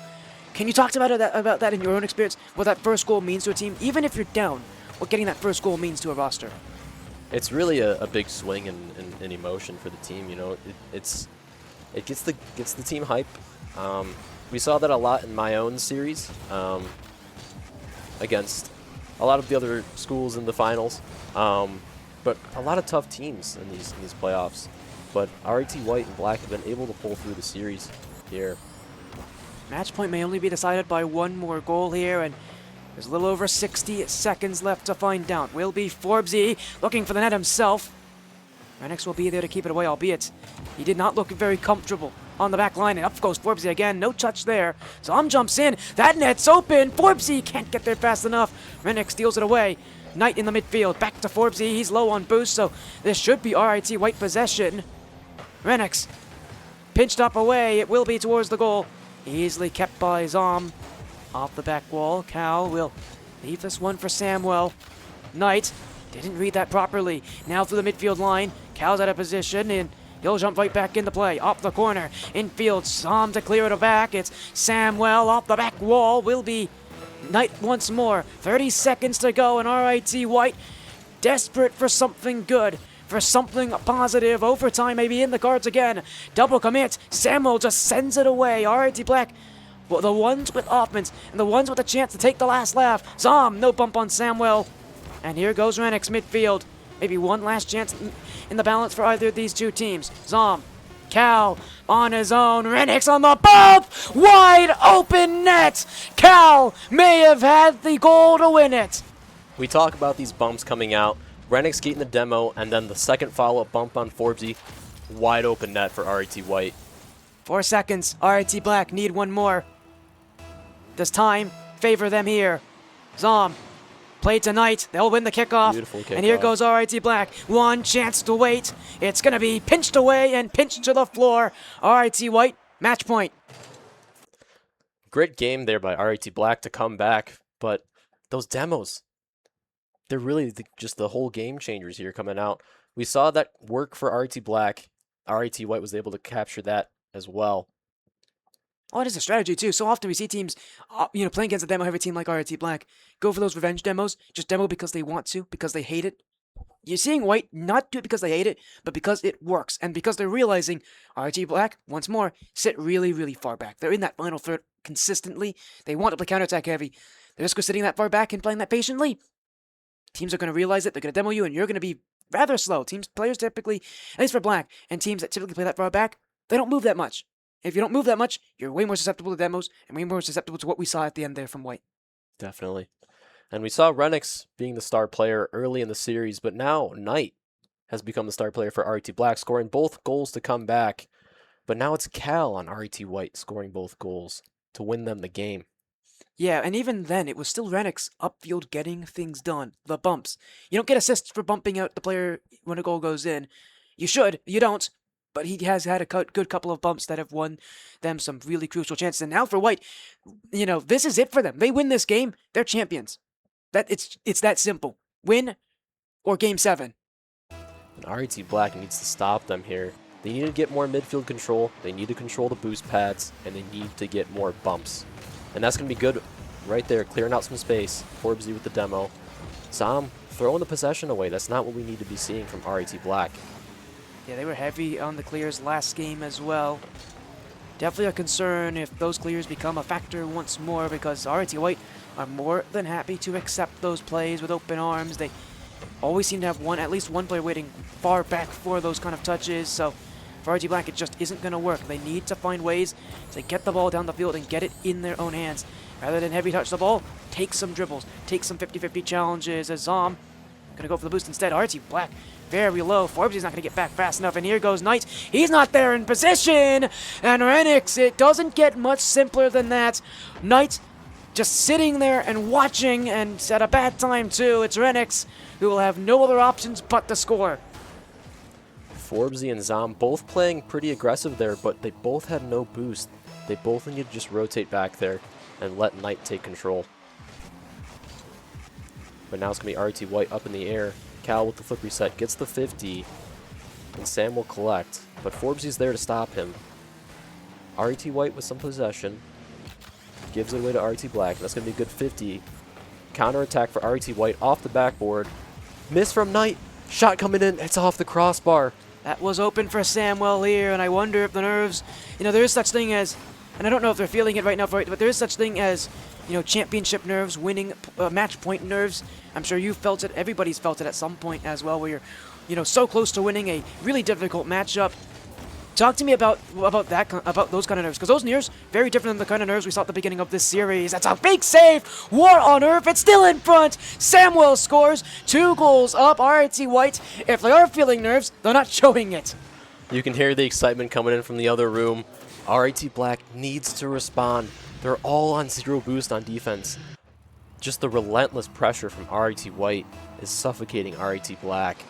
Can you talk about that in your own experience, what that first goal means to a team, even if you're down, what getting that first goal means to a roster? It's really a big swing in emotion for the team. You know, it gets the team hype. We saw that a lot in my own series against a lot of the other schools in the finals, but a lot of tough teams in these playoffs. But RIT White and Black have been able to pull through the series here. Match point may only be decided by one more goal here, and there's a little over 60 seconds left to find out. Will be Forbesy looking for the net himself. Renix will be there to keep it away, albeit he did not look very comfortable on the back line, and up goes Forbesy again. No touch there. Zom jumps in. That net's open. Forbesy can't get there fast enough. Renix steals it away. Knight in the midfield. Back to Forbesy. He's low on boost, so this should be RIT White possession. Renix pinched up away. It will be towards the goal. Easily kept by Zom. Off the back wall. Cal will leave this one for Samuel. Knight didn't read that properly. Now through the midfield line. Cal's out of position, and he'll jump right back into play. Off the corner. Infield. Zom to clear it back. It's Samuel off the back wall. Will be Knight once more. 30 seconds to go, and RIT White desperate for something good. For something positive. Overtime maybe in the cards again. Double commit. Samuel just sends it away. RIT Black, well, the ones with offense and the ones with a chance to take the last laugh. Zom, no bump on Samuel. And here goes Renix midfield. Maybe one last chance in the balance for either of these two teams. Zom, Cal on his own. Renix on the bump. Wide open net. Cal may have had the goal to win it. We talk about these bumps coming out. Renix getting the demo, and then the second follow-up bump on Forbesy. Wide open net for RIT White. 4 seconds. RIT Black need one more. Does time favor them here? Zom, play tonight. They'll win the kickoff. Beautiful kickoff. And here goes RIT Black. One chance to wait. It's going to be pinched away and pinched to the floor. RIT White, match point. Great game there by RIT Black to come back, but those demos, they're really just the whole game changers here coming out. We saw that work for RIT Black. RIT White was able to capture that as well. Oh, it is a strategy too. So often we see teams, playing against a demo-heavy team like RIT Black, go for those revenge demos, just demo because they want to, because they hate it. You're seeing White not do it because they hate it, but because it works, and because they're realizing RIT Black, once more, sit really, really far back. They're in that final third consistently. They want to play counterattack heavy. They're just sitting that far back and playing that patiently. Teams are going to realize it. They're going to demo you, and you're going to be rather slow. Players typically, at least for Black, and teams that typically play that far back, they don't move that much. If you don't move that much, you're way more susceptible to demos, and way more susceptible to what we saw at the end there from White. Definitely. And we saw Renix being the star player early in the series, but now Knight has become the star player for RIT Black, scoring both goals to come back. But now it's Cal on RIT White scoring both goals to win them the game. Yeah, and even then, it was still Renix upfield getting things done. The bumps. You don't get assists for bumping out the player when a goal goes in. You should. You don't. But he has had a good couple of bumps that have won them some really crucial chances. And now for White, this is it for them. They win this game, they're champions. It's that simple. Win or Game 7. And RIT Black needs to stop them here. They need to get more midfield control. They need to control the boost pads, and they need to get more bumps. And that's going to be good right there, clearing out some space. Forbesy with the demo. Zom throwing the possession away. That's not what we need to be seeing from RIT Black. Yeah, they were heavy on the clears last game as well. Definitely a concern if those clears become a factor once more, because RIT White are more than happy to accept those plays with open arms. They always seem to have at least one player waiting far back for those kind of touches. So for RIT Black, it just isn't going to work. They need to find ways to get the ball down the field and get it in their own hands. Rather than heavy touch the ball, take some dribbles, take some 50-50 challenges as Zom gonna go for the boost instead. RT Black very low. Forbes not gonna get back fast enough, and here goes Knight. He's not there in position, and Renix, it doesn't get much simpler than that. Knight just sitting there and watching, and at a bad time too. It's Renix who will have no other options but to score. Forbesy and Zom both playing pretty aggressive there, but they both had no boost. They both need to just rotate back there and let Knight take control. But now it's going to be RT White up in the air. Cal with the flip reset gets the 50, and Sam will collect. But Forbesy's there to stop him. RT White with some possession. Gives it away to RT Black. That's going to be a good 50. Counter attack for RT White off the backboard. Miss from Knight. Shot coming in. It's off the crossbar. That was open for Samwell here, and I wonder if the nerves, there is such thing as, and I don't know if they're feeling it right now, but there is such thing as, championship nerves, winning match point nerves. I'm sure you've felt it. Everybody's felt it at some point as well, where you're, so close to winning a really difficult matchup. Talk to me about those kind of nerves, because those nerves very different than the kind of nerves we saw at the beginning of this series. That's a big save. What on earth? It's still in front. Samwell scores 2 goals up. RIT White, if they are feeling nerves, they're not showing it. You can hear the excitement coming in from the other room. RIT Black needs to respond. They're all on 0 boost on defense. Just the relentless pressure from RIT White is suffocating RIT Black.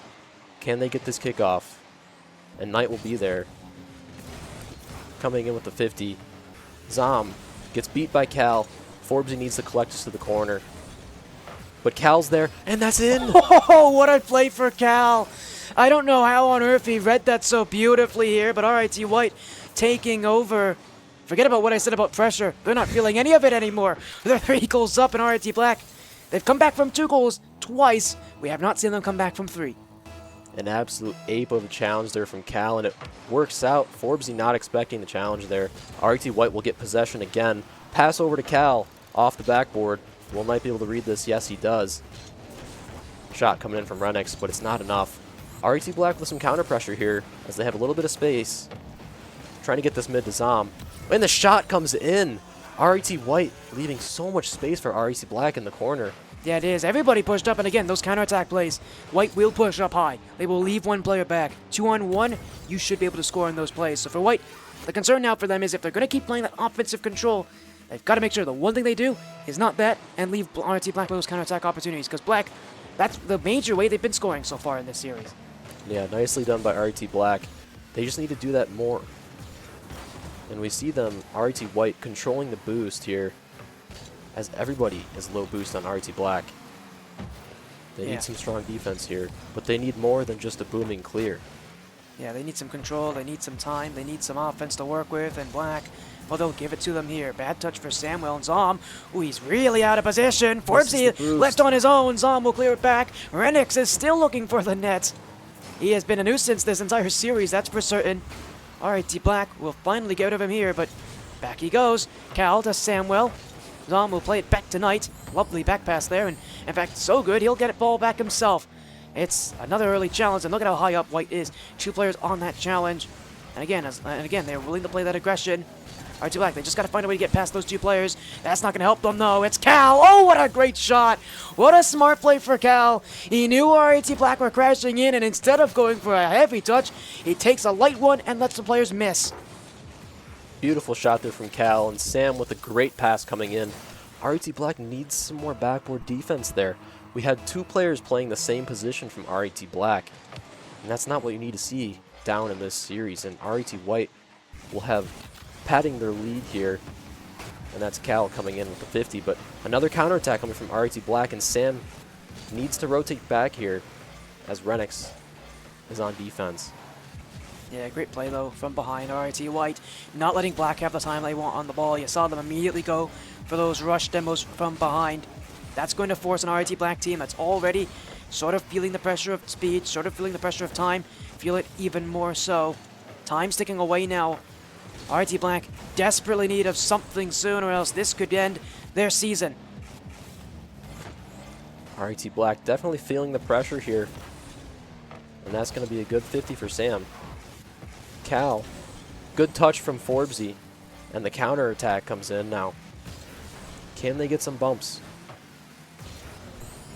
Can they get this kickoff? And Knight will be there. Coming in with the 50. Zom gets beat by Cal. Forbesy needs to collect us to the corner. But Cal's there, and that's in! Oh, what a play for Cal! I don't know how on earth he read that so beautifully here, but RIT White taking over. Forget about what I said about pressure. They're not feeling any of it anymore. They're 3 goals up in RIT Black. They've come back from 2 goals twice. We have not seen them come back from 3. An absolute ape of a challenge there from Cal, and it works out. Forbesy not expecting the challenge there. RIT White will get possession again. Pass over to Cal off the backboard. Will Knight be able to read this? Yes, he does. Shot coming in from Renix, but it's not enough. RIT Black with some counter pressure here as they have a little bit of space. Trying to get this mid to Zom. And the shot comes in. RIT White leaving so much space for RIT Black in the corner. Yeah, it is. Everybody pushed up, and again, those counterattack plays, White will push up high. They will leave one player back. 2-on-1, you should be able to score in those plays. So for White, the concern now for them is if they're going to keep playing that offensive control, they've got to make sure the one thing they do is not that and leave RIT Black with those counterattack opportunities. Because Black, that's the major way they've been scoring so far in this series. Yeah, nicely done by RIT Black. They just need to do that more. And we see them, RIT White, controlling the boost here as everybody is low boost on RIT Black. They need some strong defense here, but they need more than just a booming clear. Yeah, they need some control, they need some time, they need some offense to work with, and Black, well, they'll give it to them here. Bad touch for Samwell and Zom. Ooh, he's really out of position. Forbesy left on his own. Zom will clear it back. Renix is still looking for the net. He has been a nuisance this entire series, that's for certain. RIT Black will finally get rid of him here, but back he goes. Cal to Samwell. Zom will play it back to Knight. Lovely back pass there, and in fact, so good, he'll get it ball back himself. It's another early challenge, and look at how high up White is. 2 players on that challenge. And again, they're willing to play that aggression. RIT Black, they just got to find a way to get past those 2 players. That's not going to help them, though. It's Cal. Oh, what a great shot. What a smart play for Cal. He knew RIT Black were crashing in, and instead of going for a heavy touch, he takes a light one and lets the players miss. Beautiful shot there from Cal, and Sam with a great pass coming in. RIT Black needs some more backboard defense there. We had 2 players playing the same position from RIT Black, and that's not what you need to see down in this series. And RIT White will have padding their lead here, and that's Cal coming in with the 50. But another counterattack coming from RIT Black, and Sam needs to rotate back here as Renix is on defense. Yeah, great play, though, from behind. RIT White not letting Black have the time they want on the ball. You saw them immediately go for those rush demos from behind. That's going to force an RIT Black team that's already sort of feeling the pressure of speed, sort of feeling the pressure of time, feel it even more so. Time's ticking away now. RIT Black desperately in need of something soon, or else this could end their season. RIT Black definitely feeling the pressure here, and that's going to be a good 50 for Sam. Cal, good touch from Forbesy, and the counter attack comes in now. Can they get some bumps?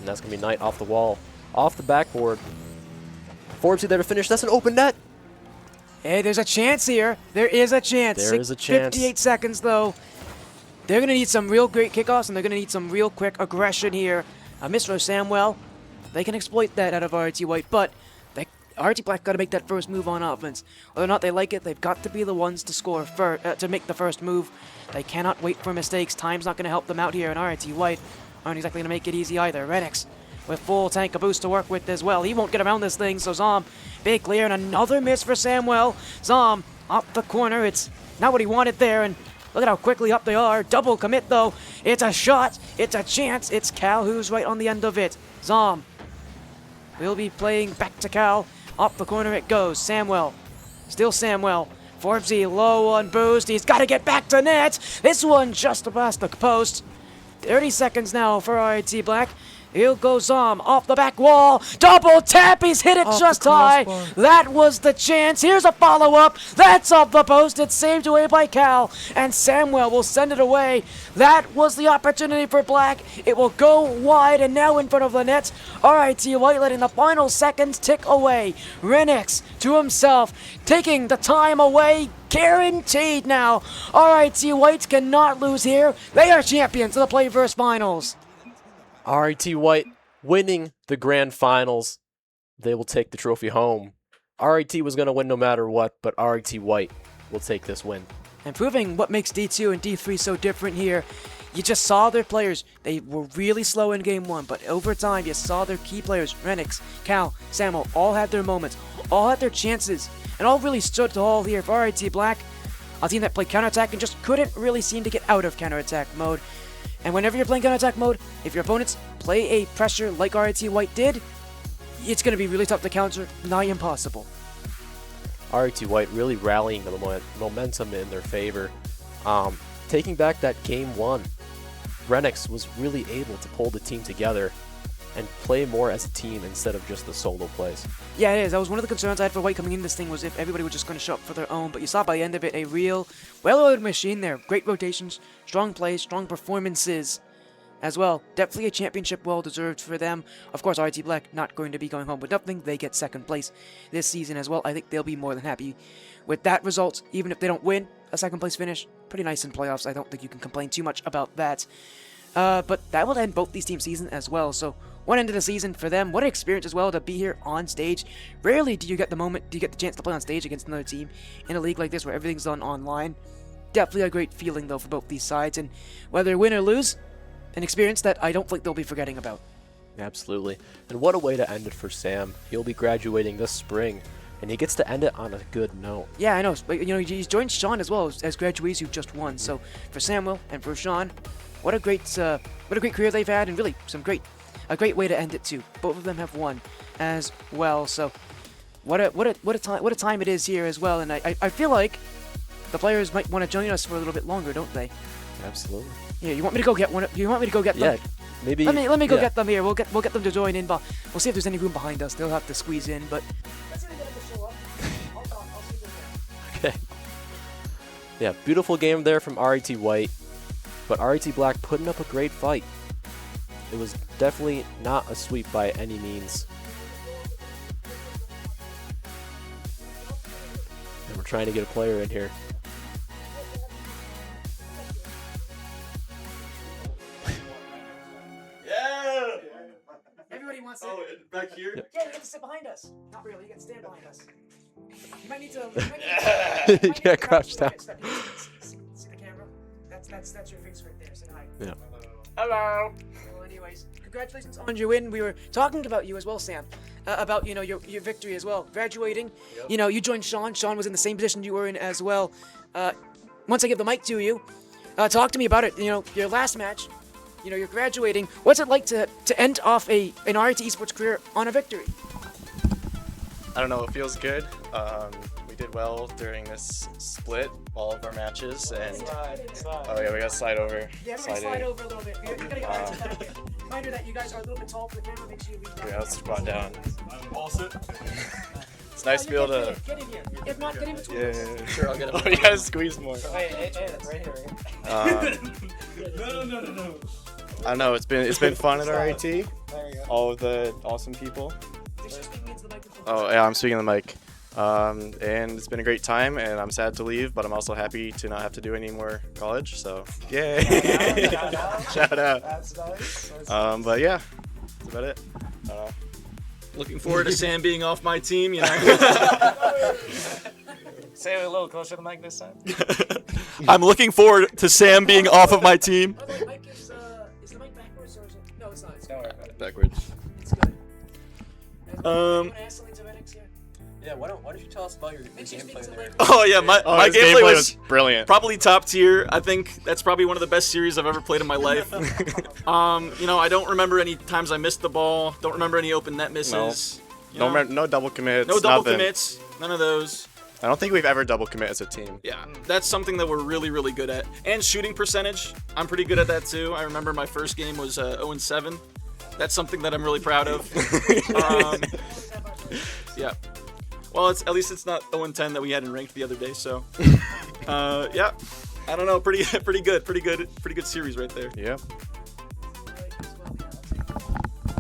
And that's going to be Knight off the wall, off the backboard. Forbesy there to finish. That's an open net. Hey, there's a chance here. There is a chance. There is a chance. 58 seconds, though. They're going to need some real great kickoffs, and they're going to need some real quick aggression here. Mr. Samwell, they can exploit that out of RIT White, but RIT Black got to make that first move on offense. Whether or not they like it, they've got to be the ones to score to make the first move. They cannot wait for mistakes. Time's not going to help them out here, and RIT White aren't exactly going to make it easy either. Renix with full tank of boost to work with as well. He won't get around this thing, so Zom, big clear, and another miss for Samwell. Zom up the corner. It's not what he wanted there, and look at how quickly up they are. Double commit, though. It's a shot. It's a chance. It's Cal who's right on the end of it. Zom will be playing back to Cal. Up the corner it goes. Samwell. Still Samwell. Forbesy low on boost. He's got to get back to net. This one just past the post. 30 seconds now for RIT Black. Here goes Zom off the back wall. Double tap. He's hit it Off just the high. crossbar. That was the chance. Here's a follow-up. That's off the post. It's saved away by Cal. And Samwell will send it away. That was the opportunity for Black. It will go wide and now in front of the net. RIT White letting the final seconds tick away. Renix to himself, taking the time away. Guaranteed now. RIT White cannot lose here. They are champions of the PlayVS Finals. RIT White winning the grand finals. They will take the trophy home. RIT was going to win no matter what, but RIT White will take this win. And proving what makes D2 and D3 so different here. You just saw their players. They were really slow in game one, but over time you saw their key players, Renix, Cal, Samuel, all had their moments, all had their chances, and all really stood tall here for RIT Black. A team that played counterattack and just couldn't really seem to get out of counterattack mode. And whenever you're playing counterattack mode, if your opponents play a pressure like RIT White did, it's going to be really tough to counter, nigh impossible. RIT White really rallying the momentum in their favor. Taking back that game one, Renix was really able to pull the team together and play more as a team instead of just the solo plays. Yeah, it is. That was one of the concerns I had for White coming into this thing, was if everybody was just going to show up for their own. But you saw by the end of it a real, well-oiled machine there. Great rotations, strong plays, strong performances as well. Definitely a championship well-deserved for them. Of course, RIT Black not going to be going home with nothing. They get second place this season as well. I think they'll be more than happy with that result, even if they don't win a second place finish. Pretty nice in playoffs. I don't think you can complain too much about that. But that will end both these teams' season as well. So one end of the season for them. What an experience as well to be here on stage. Rarely do you get the chance to play on stage against another team in a league like this where everything's done online. Definitely a great feeling though for both these sides, and whether win or lose, an experience that I don't think they'll be forgetting about. Absolutely. And what a way to end it for Sam. He'll be graduating this spring, and he gets to end it on a good note. Yeah, I know. But, you know, he's joined Sean as well as graduates who just won. So for Samuel and for Sean, what a great career they've had, and really a great way to end it too. Both of them have won as well. So what a time it is here as well. And I feel like the players might want to join us for a little bit longer, don't they? Absolutely. Yeah, you want me to go get one? You want me to go get them? Yeah, maybe. Let me go get them here. We'll get them to join in. But we'll see if there's any room behind us. They'll have to squeeze in. But let's see if they get them to show up. I'll see if they can. Okay. Yeah, beautiful game there from RIT White, but RIT Black putting up a great fight. It was definitely not a sweep by any means. And we're trying to get a player in here. Everybody wants to. Oh, back here? Yep. Yeah, you get to sit behind us. Not really. You get to stand behind us. You might need to. You get crouched down. See the camera? That's your face right there. Say hi. Yeah. Hello. Well, anyways, congratulations on your win. We were talking about you as well, Sam. About your victory as well, graduating. Yep. You know, you joined Sean. Sean was in the same position you were in as well. Once I give the mic to you, talk to me about it. You know, your last match. You know, you're graduating. What's it like to end off an RIT Esports career on a victory? I don't know, it feels good. We did well during this split, all of our matches, and oh yeah, we got to slide over. Yeah, slide over a little bit. You gotta get back to back here. Reminder that you guys are a little bit tall for the camera. Make sure you leave. Yeah, let's squat down. It's nice to be able to. Get in here. If not, get in between. Yeah. Sure, I'll get him. Oh, you gotta squeeze more. Hey, right here. No. I don't know, it's been fun at RIT. all of the awesome people. Oh yeah, I'm speaking to the mic. And it's been a great time, and I'm sad to leave, but I'm also happy to not have to do any more college. So yay! Shout out. That's nice. But yeah, that's about it. I don't know. Looking forward to Sam being off my team, you know. Say it a little closer to the mic this time. I'm looking forward to Sam being off of my team. By the way, Mike, is the mic backwards or is it? No, it's not. It's Don't worry about it. Backwards. It's good. Yeah, why don't you tell us about your gameplay there? Oh yeah, my His gameplay was brilliant. probably top tier. I think that's probably one of the best series I've ever played in my life. You know, I don't remember any times I missed the ball. Don't remember any open net misses. You know? No double commits. No double nothing. commits. None of those. I don't think we've ever double commit as a team. Yeah, that's something that we're really, really good at. And shooting percentage, I'm pretty good at that too. I remember my first game was 0-7. That's something that I'm really proud of. Yeah. Well, at least it's not 0-10 that we had in ranked the other day. So, yeah. I don't know. Pretty good series right there. Yeah.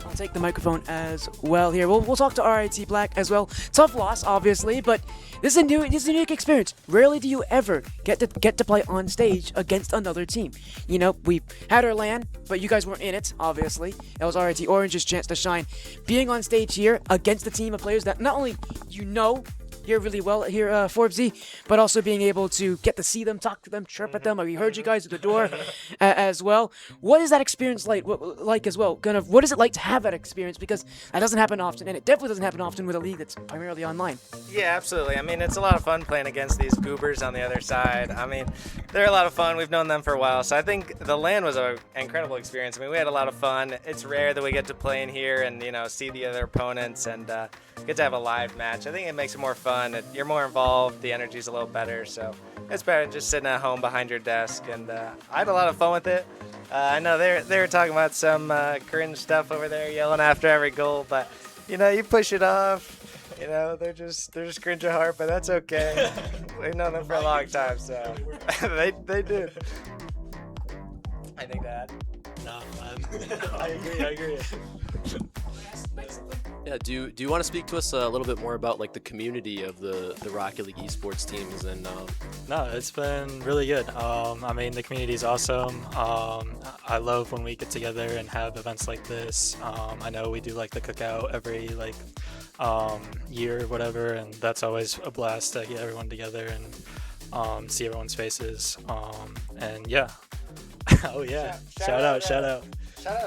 I'll take the microphone as well here. We'll talk to RIT Black as well. Tough loss, obviously, but this is a unique experience. Rarely do you ever get to play on stage against another team. You know, we had our LAN, but you guys weren't in it, obviously. That was RIT Orange's chance to shine. Being on stage here against a team of players that not only you know here really well here, Forbesy, but also being able to get to see them, talk to them, chirp at them. We heard you guys at the door as well. What is that experience like as well? Kind of, what is it like to have that experience? Because that doesn't happen often, and it definitely doesn't happen often with a league that's primarily online. Yeah, absolutely. I mean, it's a lot of fun playing against these goobers on the other side. I mean, they're a lot of fun. We've known them for a while, so I think the LAN was an incredible experience. I mean, we had a lot of fun. It's rare that we get to play in here and, you know, see the other opponents and get to have a live match. I think it makes it more fun. You're more involved. The energy's a little better, so it's better than just sitting at home behind your desk. And I had a lot of fun with it. I know they were talking about some cringe stuff over there, yelling after every goal, but you know, you push it off. You know, they're just cringe at heart, but that's okay. We've known them for a long time, so they did. I think that. Nah, I agree. Yeah, do you want to speak to us a little bit more about like the community of the Rocket League esports teams and No, it's been really good. I mean, the community is awesome. I love when we get together and have events like this. I know we do like the cookout every year or whatever, and that's always a blast to get everyone together and see everyone's faces. And yeah. Oh yeah. Shout out. Shout out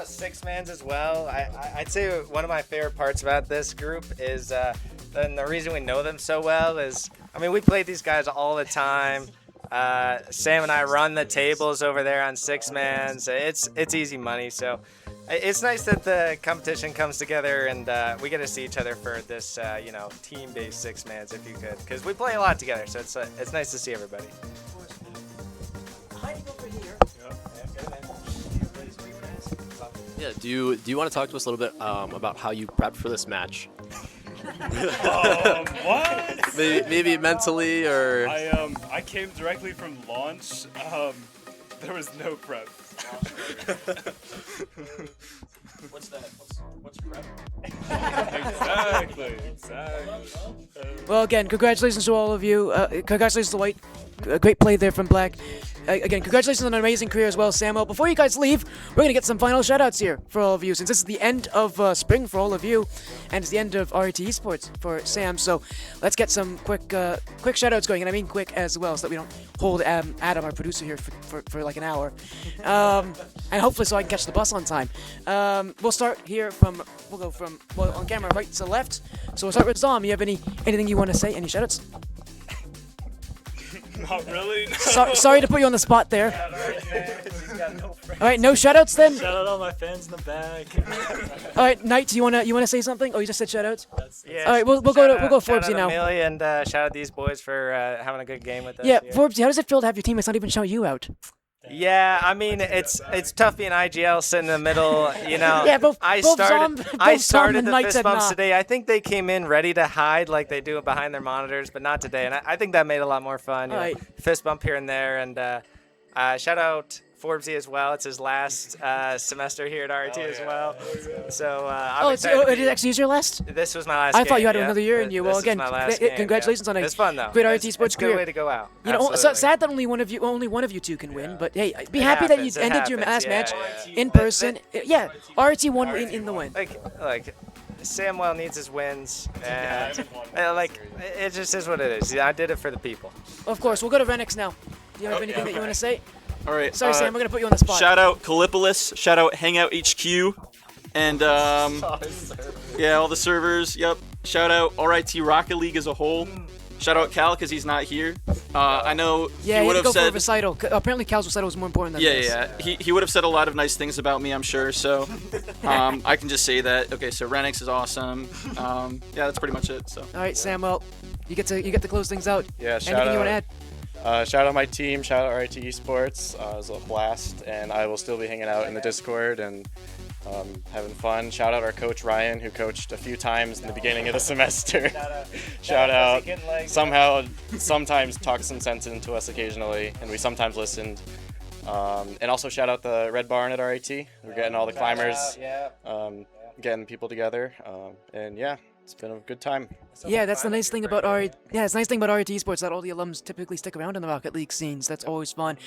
Six Mans as well. I'd say one of my favorite parts about this group is, and the reason we know them so well is, I mean, we play these guys all the time. Sam and I run the tables over there on Six Mans. It's easy money, so it's nice that the competition comes together and we get to see each other for this, team-based Six Mans, if you could, because we play a lot together, so it's nice to see everybody. yeah, do you want to talk to us a little bit about how you prepped for this match? What? Maybe mentally or I came directly from launch. There was no prep. What's that? What's prep? Exactly. Well, again, congratulations to all of you. Congratulations to White. Great play there from Black. Again, congratulations on an amazing career as well, Samuel. Before you guys leave, we're going to get some final shoutouts here for all of you, since this is the end of spring for all of you, and it's the end of RIT Esports for Sam. So let's get some quick shoutouts going, and I mean quick as well, so that we don't hold Adam, our producer, here for like an hour. And hopefully so I can catch the bus on time. We'll start here we'll go from on camera right to left. So we'll start with Zom. You have anything you want to say? Any shoutouts? Not really. Sorry to put you on the spot there. All right, no shoutouts then. Shout out all my fans in the back. All right, Knight, you wanna say something? Oh, you just said shoutouts. Yeah. All right, we'll go Forbesy now. Shout out Amelia and shout out these boys for having a good game with us. Yeah, here. Forbesy, how does it feel to have your teammates not even shout you out? Yeah, I mean it's tough being IGL sitting in the middle, you know. Yeah, both I Zom started and the Knight fist said bumps nah. today. I think they came in ready to hide like they do behind their monitors, but not today. And I think that made it a lot more fun. You know, Right. fist bump here and there, and Shout out Forbesy as well. It's his last semester here at RIT as well. So I'm excited. It actually is your last? This was my last I thought game, you had yeah. annet in you. Well, This is again, my last game, congratulations on a It's fun, though. great RIT It's Sports a good career. way to go out. You know, so Absolutely. sad that only one of you two can win. But hey, be It happy happens, that you it ended your happens, last match yeah. in person. Yeah, RIT won in the win. Like Samwell needs his wins, and it just is what it is. Yeah, I did it for the people. Of course, we'll go to Renix now. Do you have anything that you want to say? All right. Sorry, Sam, we're gonna put you on the spot. Shout out Callipolis. Shout out Hangout HQ. And yeah, all the servers. Yep. Shout out RIT Rocket League as a whole. Shout out Cal because he's not here. I know Yeah, he would he have go said. for recital. Apparently, Cal's recital was more important than Yeah, this. yeah. He would have said a lot of nice things about me, I'm sure. So I can just say that. Okay, so Renix is awesome. Yeah, that's pretty much it. So. All right, Samuel, you get to close things out. Yeah, shout Anything you want to out. add? Shout out my team, shout out RIT Esports. It was a blast, and I will still be hanging out in the Discord and having fun. Shout out our coach Ryan, who coached a few times in the beginning of the semester. Shout out. Somehow, sometimes talked some sense into us occasionally, and we sometimes listened. And also shout out the Red Barn at RIT. We're getting all the climbers, getting people together, and yeah. It's been a good time. Yeah, that's the nice thing about RIT. Yeah, it's the nice thing about RIT Esports that all the alums typically stick around in the Rocket League scenes. That's always fun.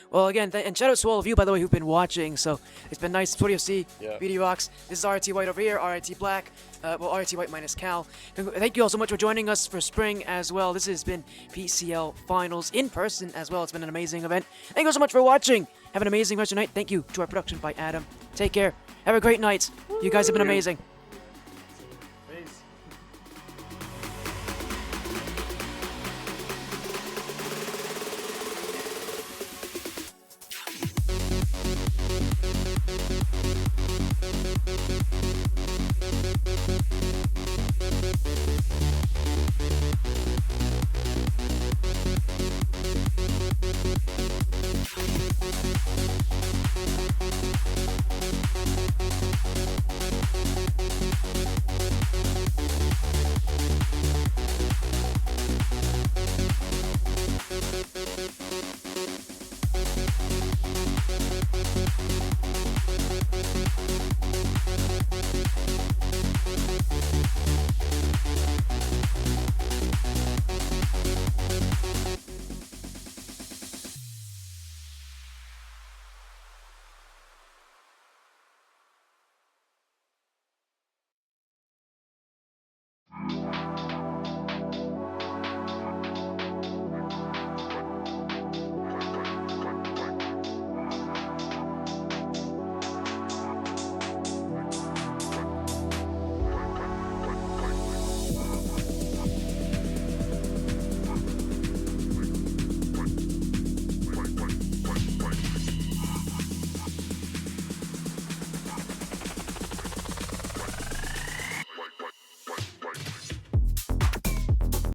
Well, again, and shout out to all of you, by the way, who've been watching. So it's been nice. What do you see? Yeah. BD Rocks. This is RIT White over here. RIT Black. Well, RIT White minus Cal. Thank you all so much for joining us for spring as well. This has been PCL Finals in person as well. It's been an amazing event. Thank you all so much for watching. Have an amazing rest of your night. Thank you to our production by Adam. Take care. Have a great night. You guys have been amazing.